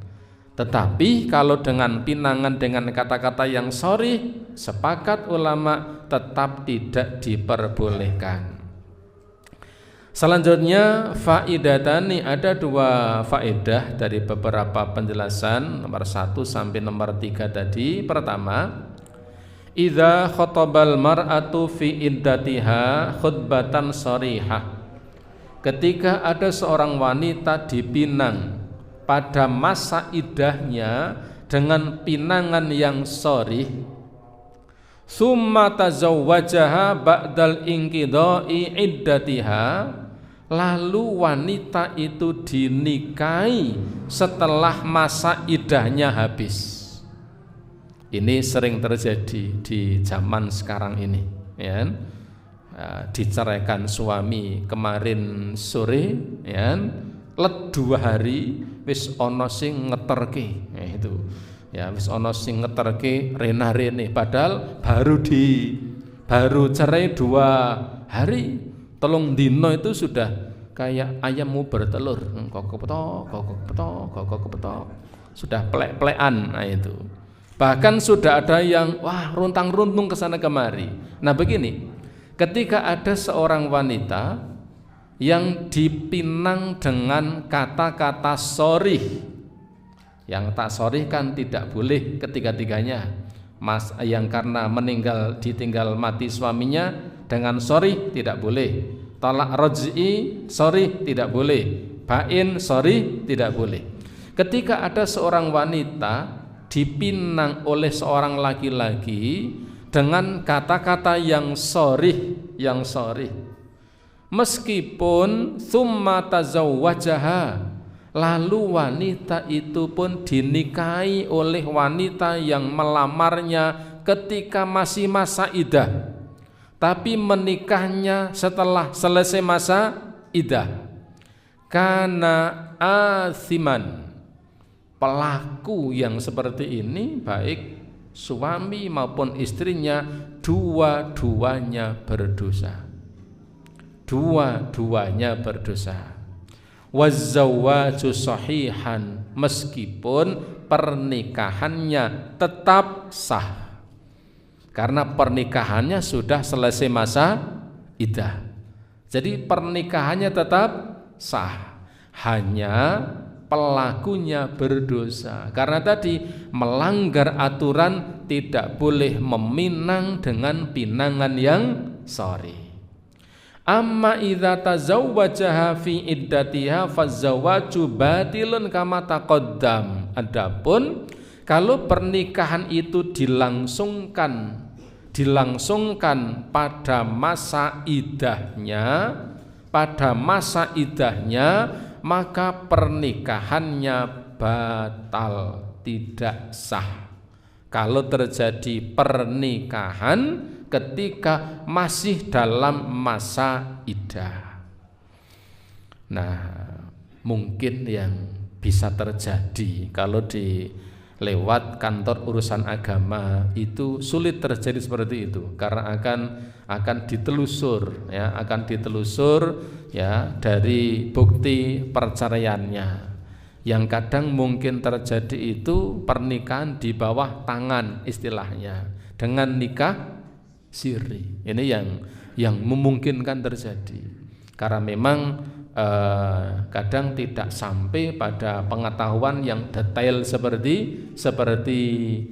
Tetapi kalau dengan pinangan dengan kata-kata yang sharih, sepakat ulama tetap tidak diperbolehkan. Selanjutnya faidatani, ada 2 faedah dari beberapa penjelasan nomor 1 sampai nomor 3 tadi. Pertama, idza khatabal mar'atu fi iddatiha khutbatan sharihah. Ketika ada seorang wanita dipinang pada masa iddahnya dengan pinangan yang sharih, summa tazawwajaha ba'dal inqidha'i iddatiha, lalu wanita itu dinikahi setelah masa iddahnya habis. Ini sering terjadi di zaman sekarang ini, ya. Diceraikan suami kemarin sore, ya, let 2 hari wis ana sing ngeterke, itu. Ya, wis ana sing ngeterke rena-rene, padahal baru cerai 2 hari, 3 dino itu sudah kayak ayammu bertelur, kokok petok, sudah plek-plekan. Nah, itu. Bahkan sudah ada yang runtang-runtung ke sana kemari. Nah, begini, ketika ada seorang wanita yang dipinang dengan kata-kata sharih, yang tak sharih kan tidak boleh ketiga-tiganya. Yang karena ditinggal mati suaminya dengan sharih tidak boleh. Talak raj'i sharih tidak boleh. Bain sharih tidak boleh. Ketika ada seorang wanita dipinang oleh seorang laki-laki dengan kata-kata yang sharih, meskipun summa tazawwajaha, lalu wanita itu pun dinikahi oleh wanita yang melamarnya ketika masih masa iddah, tapi menikahnya setelah selesai masa iddah, kana athiman, pelaku yang seperti ini baik suami maupun istrinya dua-duanya berdosa. Dua-duanya berdosa. Wazzawaju sahihan, meskipun pernikahannya tetap sah, karena pernikahannya sudah selesai masa iddah. Jadi pernikahannya tetap sah, hanya pelakunya berdosa karena tadi melanggar aturan tidak boleh meminang dengan pinangan yang sahih. Amma idza tazawwajaha fi iddatiha fazawwaju batilun kama taqaddam. Adapun kalau pernikahan itu dilangsungkan pada masa idahnya, maka pernikahannya batal, tidak sah. Kalau terjadi pernikahan ketika masih dalam masa iddah. Nah, mungkin yang bisa terjadi kalau di lewat kantor urusan agama itu sulit terjadi seperti itu, karena akan ditelusur ya dari bukti perceraiannya. Yang kadang mungkin terjadi itu pernikahan di bawah tangan istilahnya, dengan nikah siri. Ini yang memungkinkan terjadi, karena memang kadang tidak sampai pada pengetahuan yang detail seperti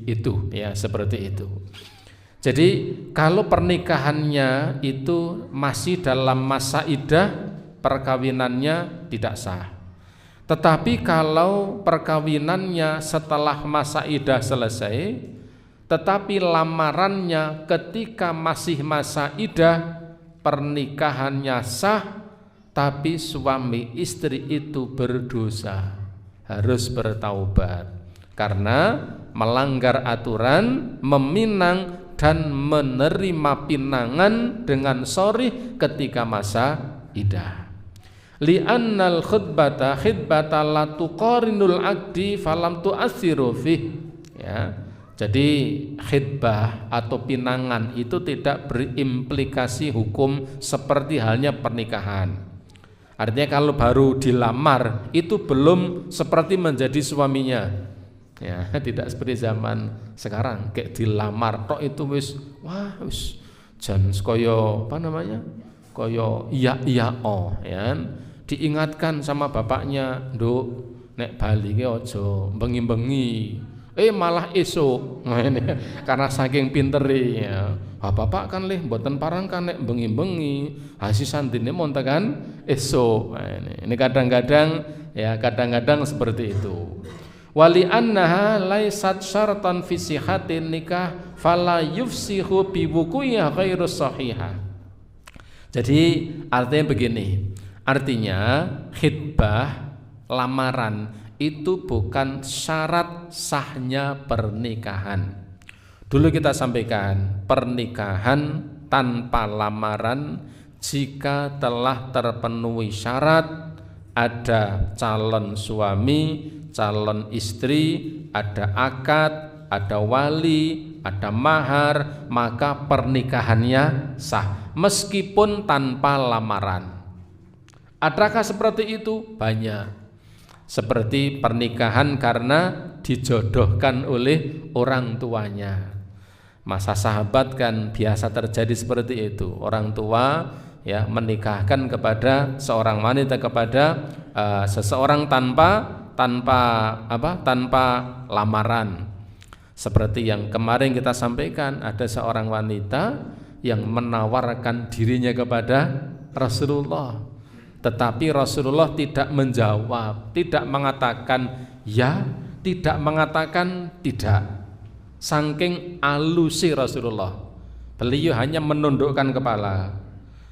itu ya, seperti itu. Jadi kalau pernikahannya itu masih dalam masa iddah, perkawinannya tidak sah. Tetapi kalau perkawinannya setelah masa iddah selesai, tetapi lamarannya ketika masih masa iddah, pernikahannya sah, tapi suami istri itu berdosa, harus bertaubat karena melanggar aturan, meminang dan menerima pinangan dengan sharih ketika masa iddah. Li'annal khutbata la tuqarinul aqdi falam tu'assiru fih. Ya. Jadi khidbah atau pinangan itu tidak berimplikasi hukum seperti halnya pernikahan. Artinya kalau baru dilamar itu belum seperti menjadi suaminya. Ya, tidak seperti zaman sekarang kayak dilamar tok itu wis jan koyo koyo iya ya. Diingatkan sama bapaknya, "Nduk, nek bali ki aja bengi-bengi. Malah esok." Nah, ini karena saking pintere ya. Bapak kan leh mboten parang kan nek bengi-bengi, hasil santine monta kan esok. Nah, ini kadang-kadang seperti itu. Wali annaha laisat syaratan fi sihatin nikah fala yufsihu bi wuqiha ghairu sahihah. Jadi artinya begini. Artinya khitbah, lamaran itu bukan syarat sahnya pernikahan. Dulu kita sampaikan pernikahan tanpa lamaran jika telah terpenuhi syarat, ada calon suami, calon istri, ada akad, ada wali, ada mahar, maka pernikahannya sah meskipun tanpa lamaran. Adakah seperti itu? Banyak. Seperti pernikahan karena dijodohkan oleh orang tuanya. Masa sahabat kan biasa terjadi seperti itu. Orang tua ya menikahkan kepada seorang wanita kepada seseorang tanpa lamaran. Seperti yang kemarin kita sampaikan, ada seorang wanita yang menawarkan dirinya kepada Rasulullah, tetapi Rasulullah tidak menjawab, tidak mengatakan ya, tidak mengatakan tidak. Saking alusi Rasulullah, beliau hanya menundukkan kepala.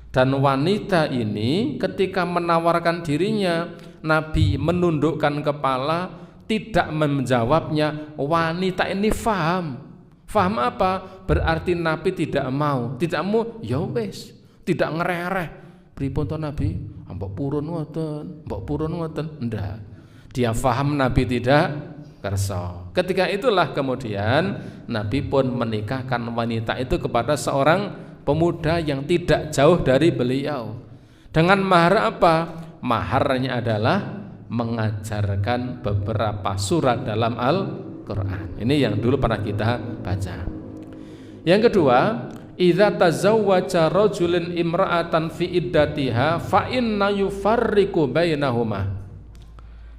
Dan wanita ini ketika menawarkan dirinya, Nabi menundukkan kepala, tidak menjawabnya. Wanita ini faham Faham apa? Berarti Nabi tidak mau ya wis, tidak ngereh-reh. Pripun to Nabi? Mbok purun ngoten, ndak. Dia faham Nabi tidak kersa. Ketika itulah kemudian Nabi pun menikahkan wanita itu kepada seorang pemuda yang tidak jauh dari beliau. Dengan mahar apa? Maharnya adalah mengajarkan beberapa surat dalam Al-Quran. Ini yang dulu pernah kita baca. Yang kedua, idza tazawwaja rajulun imra'atan fi iddatiha fa inna yufarriqu bainahuma.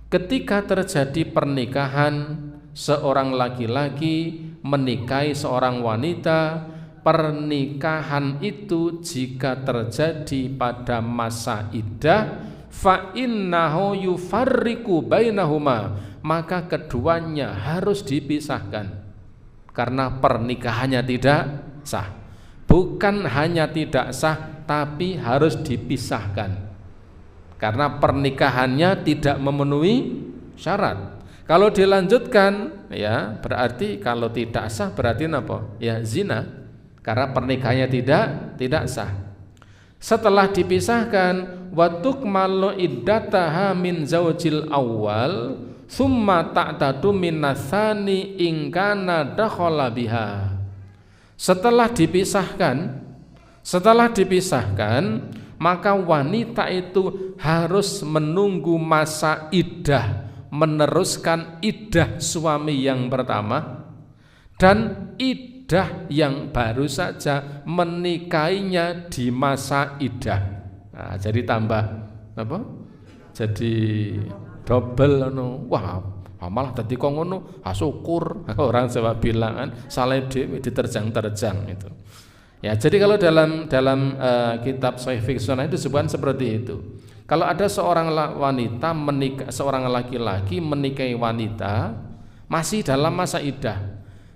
Ketika terjadi pernikahan, seorang laki-laki menikahi seorang wanita, pernikahan itu jika terjadi pada masa iddah, fa innahu yufarriqu bainahuma, maka keduanya harus dipisahkan karena pernikahannya tidak sah. Bukan hanya tidak sah, tapi harus dipisahkan karena pernikahannya tidak memenuhi syarat. Kalau dilanjutkan, ya berarti kalau tidak sah berarti apa? Ya zina, karena pernikahannya tidak sah. Setelah dipisahkan, wa tukmalu iddataha min zaujil awal, summa ta'tadu min natsani in kana dakhala biha. Setelah dipisahkan, maka wanita itu harus menunggu masa iddah, meneruskan iddah suami yang pertama dan iddah yang baru saja menikahinya di masa iddah. Nah, jadi tambah apa? Jadi double wah, malah dadi kok ngono, syukur orang Jawa bilang kan, saleh dhewe diterjang-terjang itu. Ya, jadi kalau dalam kitab Sahih Fiqh Sunnah itu disebutkan seperti itu. Kalau ada seorang wanita seorang laki-laki menikahi wanita masih dalam masa iddah,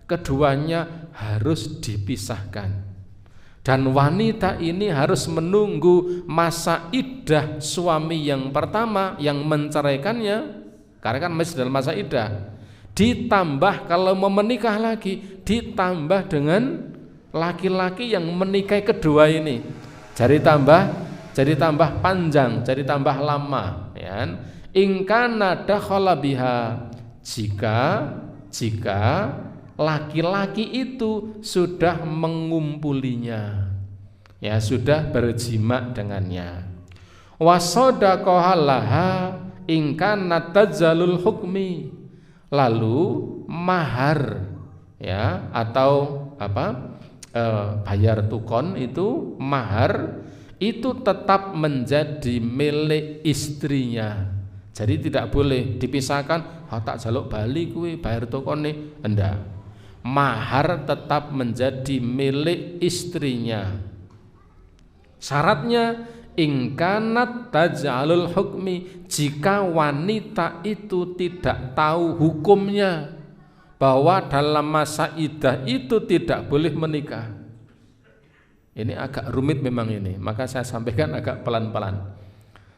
keduanya harus dipisahkan. Dan wanita ini harus menunggu masa iddah suami yang pertama yang menceraikannya, karena kan masih dalam masa iddah. Ditambah kalau mau menikah lagi, ditambah dengan laki-laki yang menikahi kedua ini, jadi tambah panjang, jadi tambah lama, ya. In kana dakhala biha, jika laki-laki itu sudah mengumpulinya, ya sudah berjima dengannya. Wa sadaqaha laha in kana tajallul hukmi, lalu mahar, ya atau apa? Bayar tukon itu mahar itu tetap menjadi milik istrinya. Jadi tidak boleh dipisahkan, tak jaluk bali kuwi bayar tukone, enggak. Mahar tetap menjadi milik istrinya. Syaratnya ingkanat taj'alul hukmi, jika wanita itu tidak tahu hukumnya, bahwa dalam masa iddah itu tidak boleh menikah. Ini agak rumit memang ini, maka saya sampaikan agak pelan-pelan.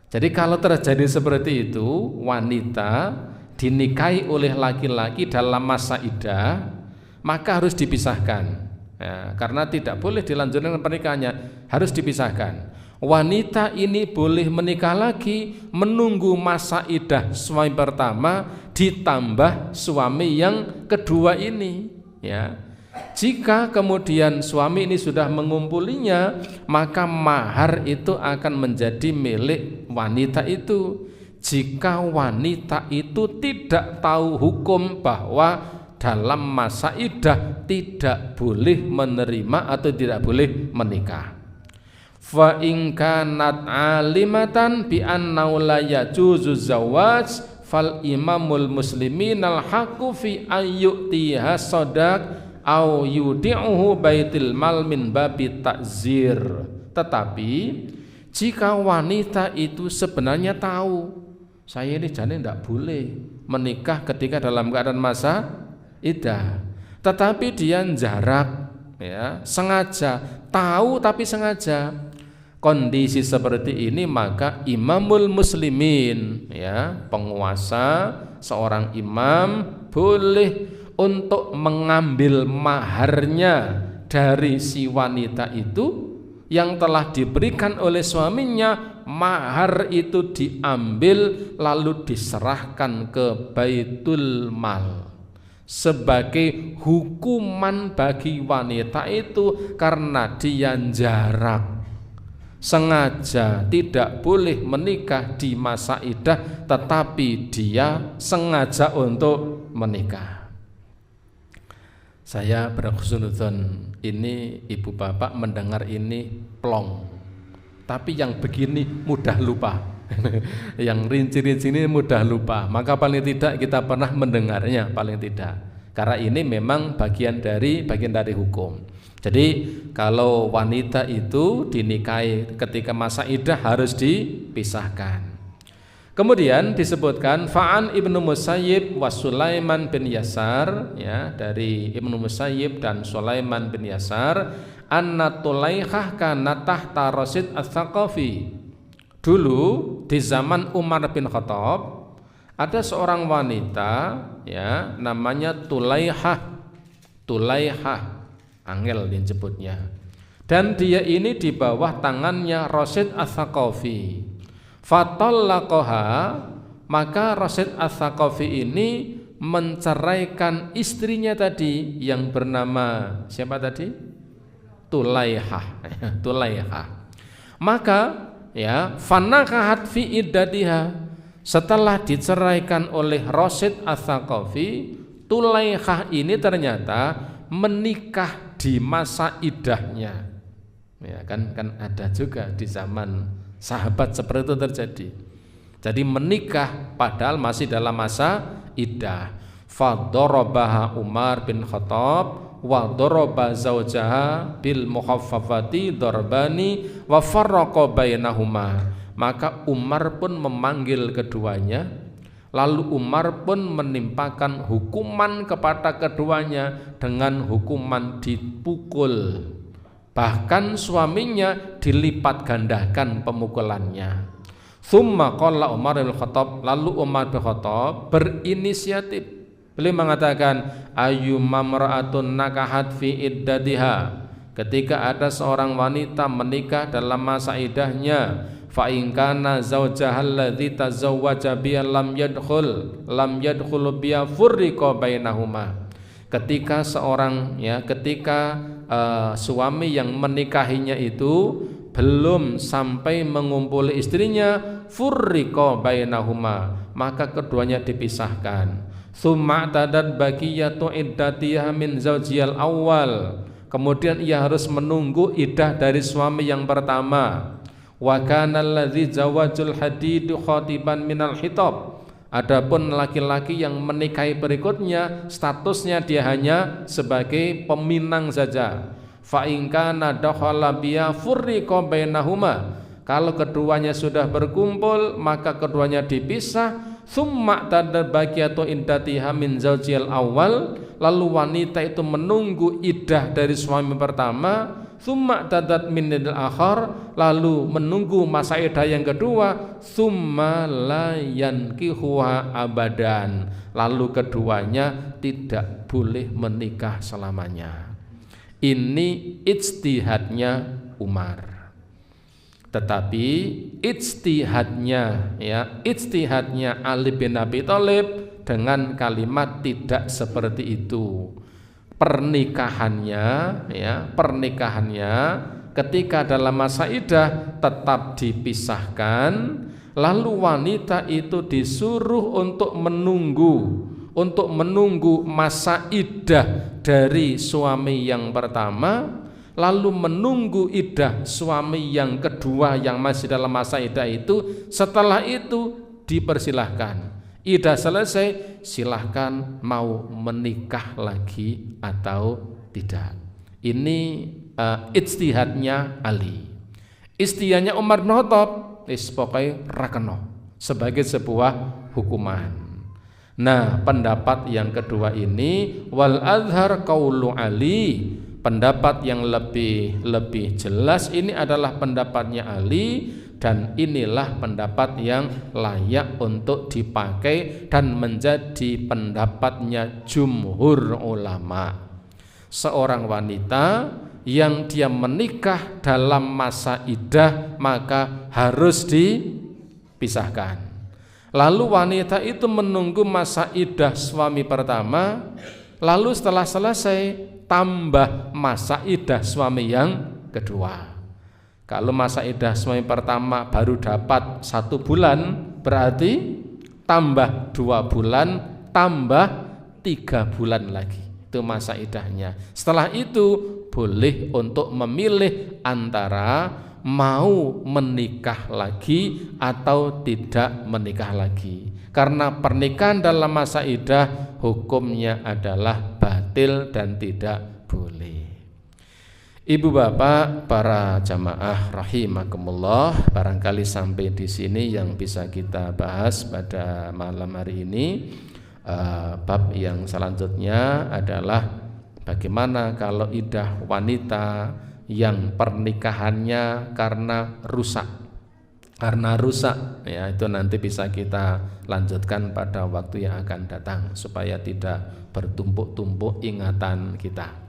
Jadi kalau terjadi seperti itu, wanita dinikahi oleh laki-laki dalam masa iddah, maka harus dipisahkan, ya, karena tidak boleh dilanjutkan pernikahannya, harus dipisahkan. Wanita ini boleh menikah lagi menunggu masa iddah suami pertama ditambah suami yang kedua ini, ya. Jika kemudian suami ini sudah mengumpulinya, maka mahar itu akan menjadi milik wanita itu. Jika wanita itu tidak tahu hukum bahwa dalam masa iddah tidak boleh menerima atau tidak boleh menikah. Fa in kanat alimatan bi annahu la yajuzu zawaj fal imamul muslimin al haqqu fi ayyutiha sadaq au yudi'uhu baitil mal min babi ta'zir. Tetapi jika wanita itu sebenarnya tahu, saya ini jane tidak boleh menikah ketika dalam keadaan masa iddah, tetapi dia jarak, ya, sengaja tahu tapi sengaja, kondisi seperti ini, maka imamul muslimin, ya, penguasa, seorang imam boleh untuk mengambil maharnya dari si wanita itu yang telah diberikan oleh suaminya. Mahar itu diambil lalu diserahkan ke Baitul Mal sebagai hukuman bagi wanita itu karena dia jarak, sengaja tidak boleh menikah di masa iddah, tetapi dia sengaja untuk menikah. Saya berkhusnuzon ini ibu bapak mendengar ini plong, tapi yang begini mudah lupa. Yang rinci-rinci ini mudah lupa, maka paling tidak kita pernah mendengarnya, paling tidak, karena ini memang bagian dari hukum. Jadi kalau wanita itu dinikahi ketika masa iddah harus dipisahkan. Kemudian disebutkan Fa'an Ibnu Musayyib wa Sulaiman bin Yasar, ya, dari Ibnu Musayyib dan Sulaiman bin Yasar, anna Tulaikah kana tahta Rasid Ats-Tsaqafi. Dulu di zaman Umar bin Khattab ada seorang wanita, ya, namanya Tulaihah, angel disebutnya. Dan dia ini di bawah tangannya Rasid Ats-Tsaqafi. Fatallaqaha, maka Rasid Ats-Tsaqafi ini menceraikan istrinya tadi yang bernama siapa tadi? Tulaihah. Maka ya, fanakahat fi iddatiha, setelah diceraikan oleh Rasid Ats-Tsaqafi, Tulaihah ini ternyata menikah di masa iddahnya. Ya, kan ada juga di zaman sahabat seperti itu terjadi. Jadi menikah padahal masih dalam masa iddah. Fadarabaha Umar bin Khattab wa daraba zaujaha bil mukhaffafati darbani wa farraqa bainahuma. Maka Umar pun memanggil keduanya, lalu Umar pun menimpakan hukuman kepada keduanya dengan hukuman dipukul. Bahkan suaminya dilipat gandakan pemukulannya. Tsumma qala Umar bin Khattab, lalu Umar bin Khattab berinisiatif. Beliau mengatakan, ayyumma mar'atun nakahat fi iddatiha, ketika ada seorang wanita menikah dalam masa iddahnya, fa in kana zawjaha alladzi tazawwaja biha lam yadkhul biha furriqa bainahuma. Ketika suami yang menikahinya itu belum sampai mengumpuli istrinya, furriqa bainahuma, maka keduanya dipisahkan. Tsumma tadat baqiyatu iddatiha min zawjiyal awal, kemudian ia harus menunggu iddah dari suami yang pertama. Wa kana alladzi zawajul hadid khatiban minal hitab, adapun laki-laki yang menikahi berikutnya statusnya dia hanya sebagai peminang saja. Fa in kana dakhala biya furriqa bainahuma, kalau keduanya sudah berkumpul maka keduanya dipisah. Tsumma tadabaqiyatu iddatiha min zawjil awal, lalu wanita itu menunggu iddah dari suami pertama. Tsumma tadat min akhar, lalu menunggu masa iddah yang kedua. Tsumma la yankihuha abadan, lalu keduanya tidak boleh menikah selamanya. Ini ijtihadnya Umar. Tetapi ijtihadnya Ali bin Abi Thalib dengan kalimat tidak seperti itu. Pernikahannya ketika dalam masa iddah tetap dipisahkan, lalu wanita itu disuruh untuk menunggu masa iddah dari suami yang pertama, lalu menunggu iddah suami yang kedua yang masih dalam masa iddah itu. Setelah itu dipersilahkan, iddah selesai, silahkan mau menikah lagi atau tidak. Ini ijtihadnya Ali. Ijtihadnya Umar bin Khattab pokoknya rakeno sebagai sebuah hukuman. Nah, pendapat yang kedua ini wal azhar qaulu Ali, pendapat yang lebih jelas ini adalah pendapatnya Ali, dan inilah pendapat yang layak untuk dipakai dan menjadi pendapatnya jumhur ulama. Seorang wanita yang dia menikah dalam masa iddah maka harus dipisahkan. Lalu wanita itu menunggu masa iddah suami pertama, lalu setelah selesai tambah masa iddah suami yang kedua. Kalau masa iddah suami pertama baru dapat 1 bulan, berarti tambah 2 bulan, tambah 3 bulan lagi. Itu masa iddahnya. Setelah itu boleh untuk memilih antara mau menikah lagi atau tidak menikah lagi. Karena pernikahan dalam masa iddah hukumnya adalah batil dan tidak boleh. Ibu bapak para jamaah rahimakumullah, barangkali sampai di sini yang bisa kita bahas pada malam hari ini. Bab yang selanjutnya adalah bagaimana kalau iddah wanita yang pernikahannya karena rusak ya, itu nanti bisa kita lanjutkan pada waktu yang akan datang supaya tidak bertumpuk-tumpuk ingatan kita.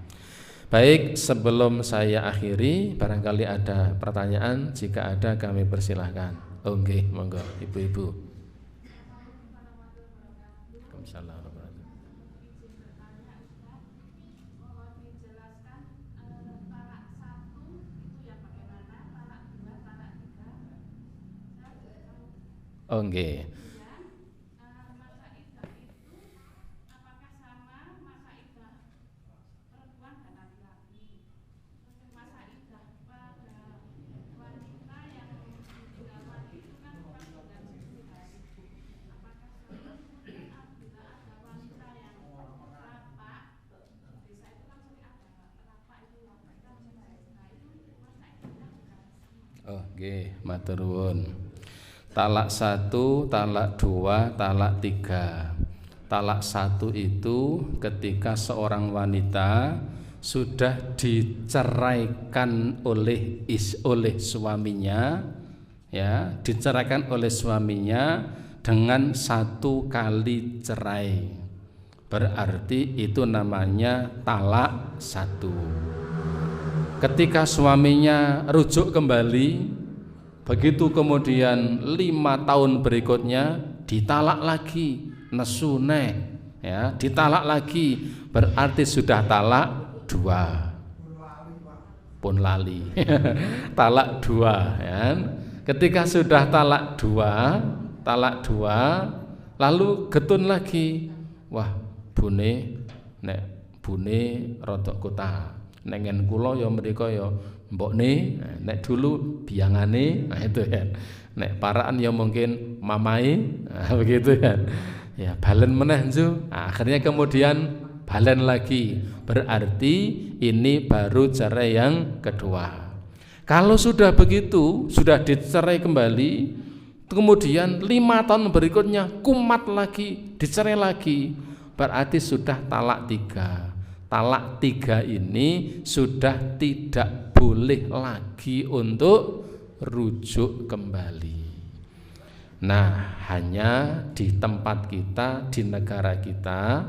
Baik, sebelum saya akhiri, barangkali ada pertanyaan, jika ada kami persilahkan. Oke, monggo ibu-ibu. Oke. Oke, matur nuwun. Talak 1, talak 2, talak 3. Talak 1 itu ketika seorang wanita sudah diceraikan oleh suaminya, ya, diceraikan oleh suaminya dengan 1 kali cerai. Berarti itu namanya talak 1. Ketika suaminya rujuk kembali, begitu kemudian 5 tahun berikutnya ditalak lagi, nesuneh, ya, ditalak lagi, berarti sudah talak 2. Pun lali. Talak 2, ya. Ketika sudah talak 2, lalu getun lagi. Wah, bune rodok kota. Nengen kula ya mriko ya mbokne, nek dulu biangane, nah itu ya. Nek paraan ya mungkin mamai, nah, begitu ya. Ya balen meneh njo. Nah, akhirnya kemudian balen lagi. Berarti ini baru cerai yang kedua. Kalau sudah begitu, sudah dicerai kembali, kemudian 5 tahun berikutnya kumat lagi, dicerai lagi, berarti sudah talak 3. Talak 3 ini sudah tidak boleh lagi untuk rujuk kembali. Nah, hanya di tempat kita, di negara kita,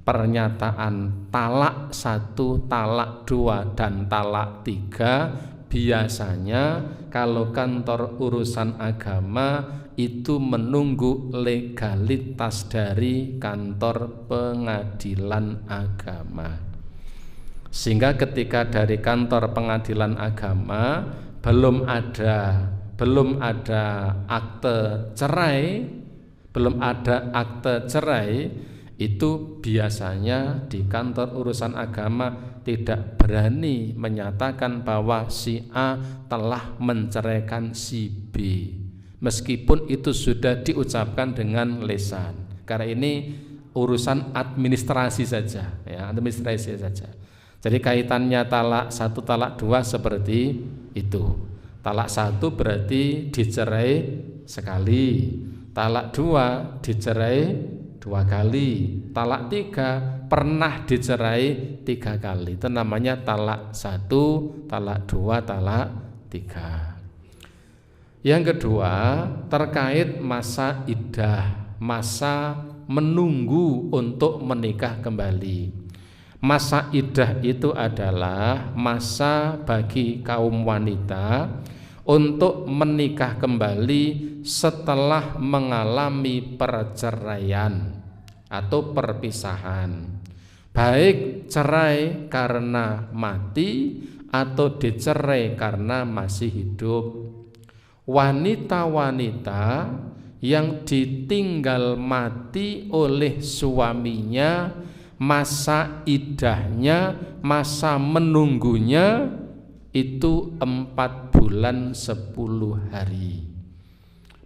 pernyataan talak 1, talak 2, dan talak 3 biasanya kalau kantor urusan agama itu menunggu legalitas dari kantor pengadilan agama. Sehingga ketika dari kantor pengadilan agama belum ada akte cerai, itu biasanya di kantor urusan agama tidak berani menyatakan bahwa si A telah menceraikan si B, meskipun itu sudah diucapkan dengan lisan. Karena ini urusan administrasi saja, ya, administrasi saja. Jadi kaitannya talak 1, talak 2 seperti itu. Talak 1 berarti dicerai sekali, talak 2 dicerai 2 kali, talak 3 pernah dicerai 3 kali. Itu namanya talak 1, talak 2, talak 3. Yang kedua, terkait masa iddah, masa menunggu untuk menikah kembali. Masa iddah itu adalah masa bagi kaum wanita untuk menikah kembali setelah mengalami perceraian atau perpisahan, baik cerai karena mati atau dicerai karena masih hidup. Wanita-wanita yang ditinggal mati oleh suaminya, masa iddahnya, masa menunggunya itu 4 bulan 10 hari.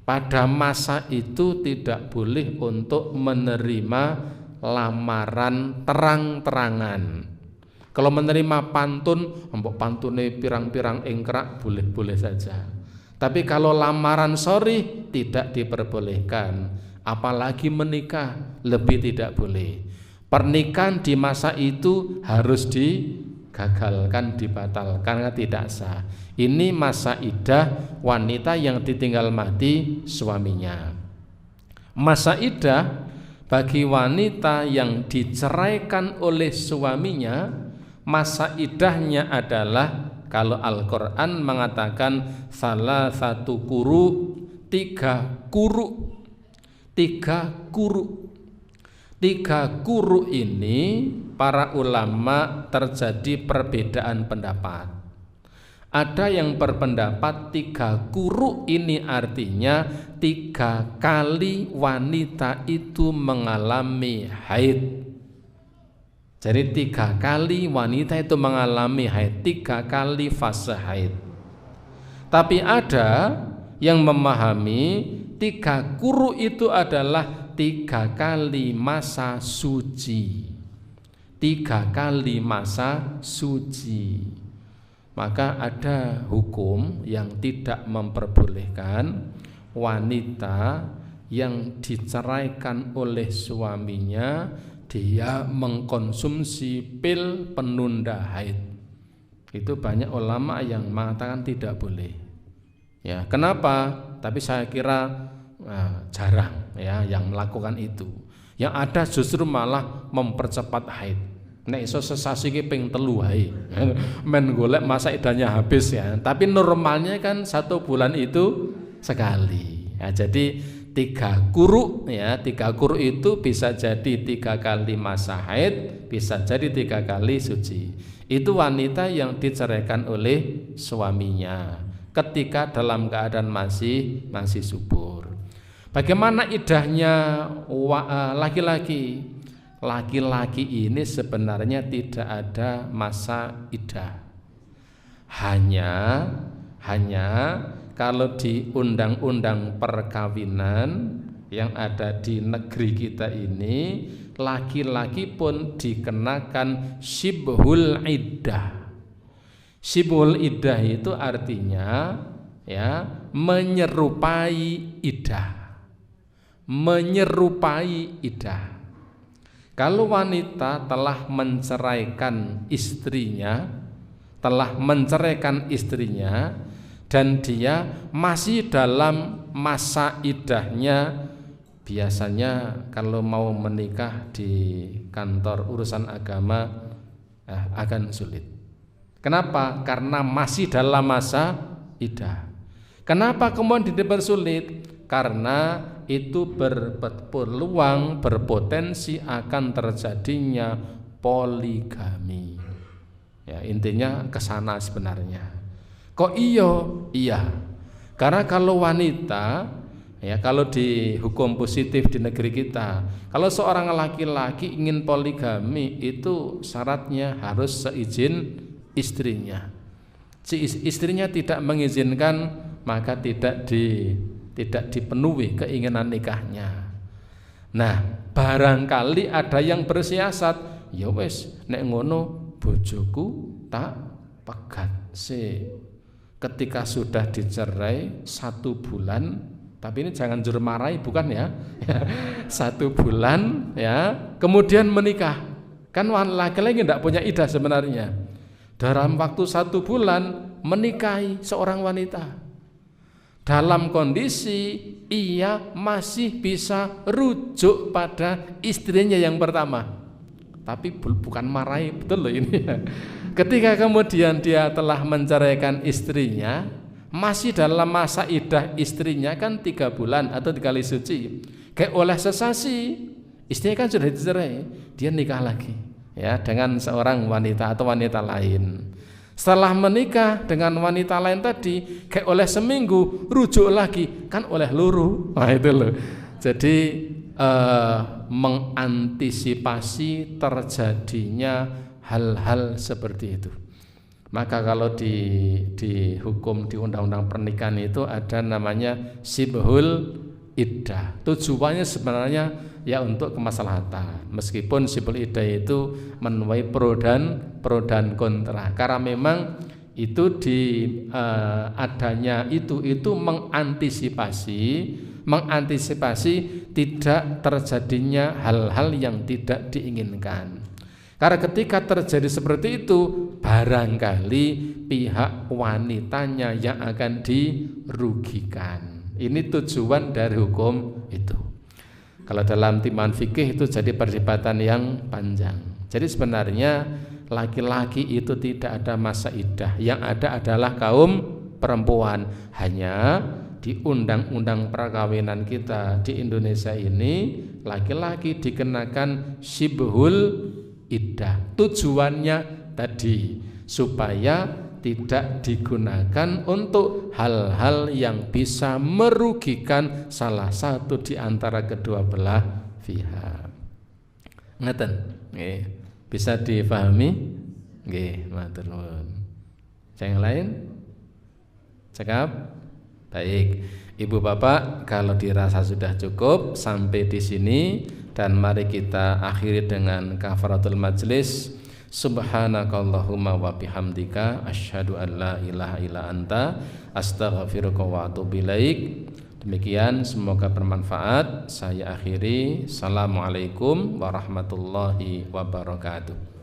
Pada masa itu tidak boleh untuk menerima lamaran terang-terangan. Kalau menerima pantun, mbok pantune pirang-pirang engkrak boleh-boleh saja. Tapi kalau lamaran sorry tidak diperbolehkan, apalagi menikah lebih tidak boleh. Pernikahan di masa itu harus digagalkan, dibatalkan karena tidak sah. Ini masa iddah wanita yang ditinggal mati suaminya. Masa iddah bagi wanita yang diceraikan oleh suaminya, masa iddahnya adalah, kalau Al-Quran mengatakan salah satu kuru, 3 kuru. 3 kuru. 3 kuru ini para ulama terjadi perbedaan pendapat. Ada yang berpendapat 3 kuru ini artinya 3 kali wanita itu mengalami haid. Jadi 3 kali wanita itu mengalami haid, 3 kali fase haid. Tapi ada yang memahami 3 kuru itu adalah 3 kali masa suci. 3 kali masa suci. Maka ada hukum yang tidak memperbolehkan wanita yang diceraikan oleh suaminya dia mengkonsumsi pil penunda haid. Itu banyak ulama yang mengatakan tidak boleh. Ya, kenapa? Tapi saya kira jarang ya yang melakukan itu. Yang ada justru malah mempercepat haid. Nek iso sesasi ki ping 3 haid. Men golek masa idahnya habis ya. Tapi normalnya kan 1 bulan itu sekali. Ya, jadi 3 kuru ya, 3 kuru itu bisa jadi 3 kali masa haid, bisa jadi 3 kali suci. Itu wanita yang diceraikan oleh suaminya ketika dalam keadaan masih subur. Bagaimana iddahnya laki-laki? Laki-laki ini sebenarnya tidak ada masa iddah. Hanya kalau di undang-undang perkawinan yang ada di negeri kita ini, laki-laki pun dikenakan syibhul iddah. Syibhul iddah itu artinya ya menyerupai iddah. Menyerupai iddah. Kalau wanita telah menceraikan istrinya, dan dia masih dalam masa iddahnya, biasanya kalau mau menikah di kantor urusan agama akan sulit. Kenapa? Karena masih dalam masa iddah. Kenapa kemudian dipersulit? Karena itu berpeluang, berpotensi akan terjadinya poligami. Ya, intinya kesana sebenarnya. Kok iya? Karena kalau wanita ya, kalau di hukum positif di negeri kita, kalau seorang laki-laki ingin poligami itu syaratnya harus seizin istrinya. Si istrinya tidak mengizinkan, maka tidak dipenuhi keinginan nikahnya. Nah, barangkali ada yang bersiasat, ya wes nek ngono bojoku tak pegat sih. Ketika sudah dicerai 1 bulan, tapi ini jangan juru marahi, bukan ya, 1 bulan ya, kemudian menikah. Kan laki-laki tidak punya iddah sebenarnya. Dalam waktu 1 bulan menikahi seorang wanita. dalam kondisi ia masih bisa rujuk pada istrinya yang pertama. Tapi bukan marahi, betul loh ini. Ketika kemudian dia telah menceraikan istrinya, masih dalam masa iddah istrinya kan 3 bulan atau 3 kali suci. Kayak oleh sesasi, istrinya kan sudah dicerai, dia nikah lagi ya dengan seorang wanita atau wanita lain. Setelah menikah dengan wanita lain tadi, kayak oleh seminggu rujuk lagi, kan oleh luru. Nah itu loh. Jadi mengantisipasi terjadinya hal-hal seperti itu. Maka kalau di hukum di undang-undang pernikahan itu ada namanya sibhul iddah. Tujuannya sebenarnya ya untuk kemaslahatan. Meskipun sibhul iddah itu menuai pro dan kontra. Karena memang itu adanya itu mengantisipasi tidak terjadinya hal-hal yang tidak diinginkan. Karena ketika terjadi seperti itu, barangkali pihak wanitanya yang akan dirugikan. Ini tujuan dari hukum itu. Kalau dalam timan fikih itu jadi perdebatan yang panjang. Jadi sebenarnya laki-laki itu tidak ada masa iddah. Yang ada adalah kaum perempuan. Hanya di undang-undang perkawinan kita di Indonesia ini, laki-laki dikenakan sibhul iddah. Tujuannya tadi supaya tidak digunakan untuk hal-hal yang bisa merugikan salah satu di antara kedua belah pihak. Ngeten, nggih. Bisa difahami? Nggih, matur nuwun. Yang lain? Cakap? Baik. Ibu bapak, kalau dirasa sudah cukup sampai di sini, dan mari kita akhiri dengan kafaratul majlis. Subhanakallahumma wa bihamdika asyhadu an la ilaha illa anta astaghfiruka wa atubu ilaik. Demikian, semoga bermanfaat. Saya akhiri. Assalamualaikum warahmatullahi wabarakatuh.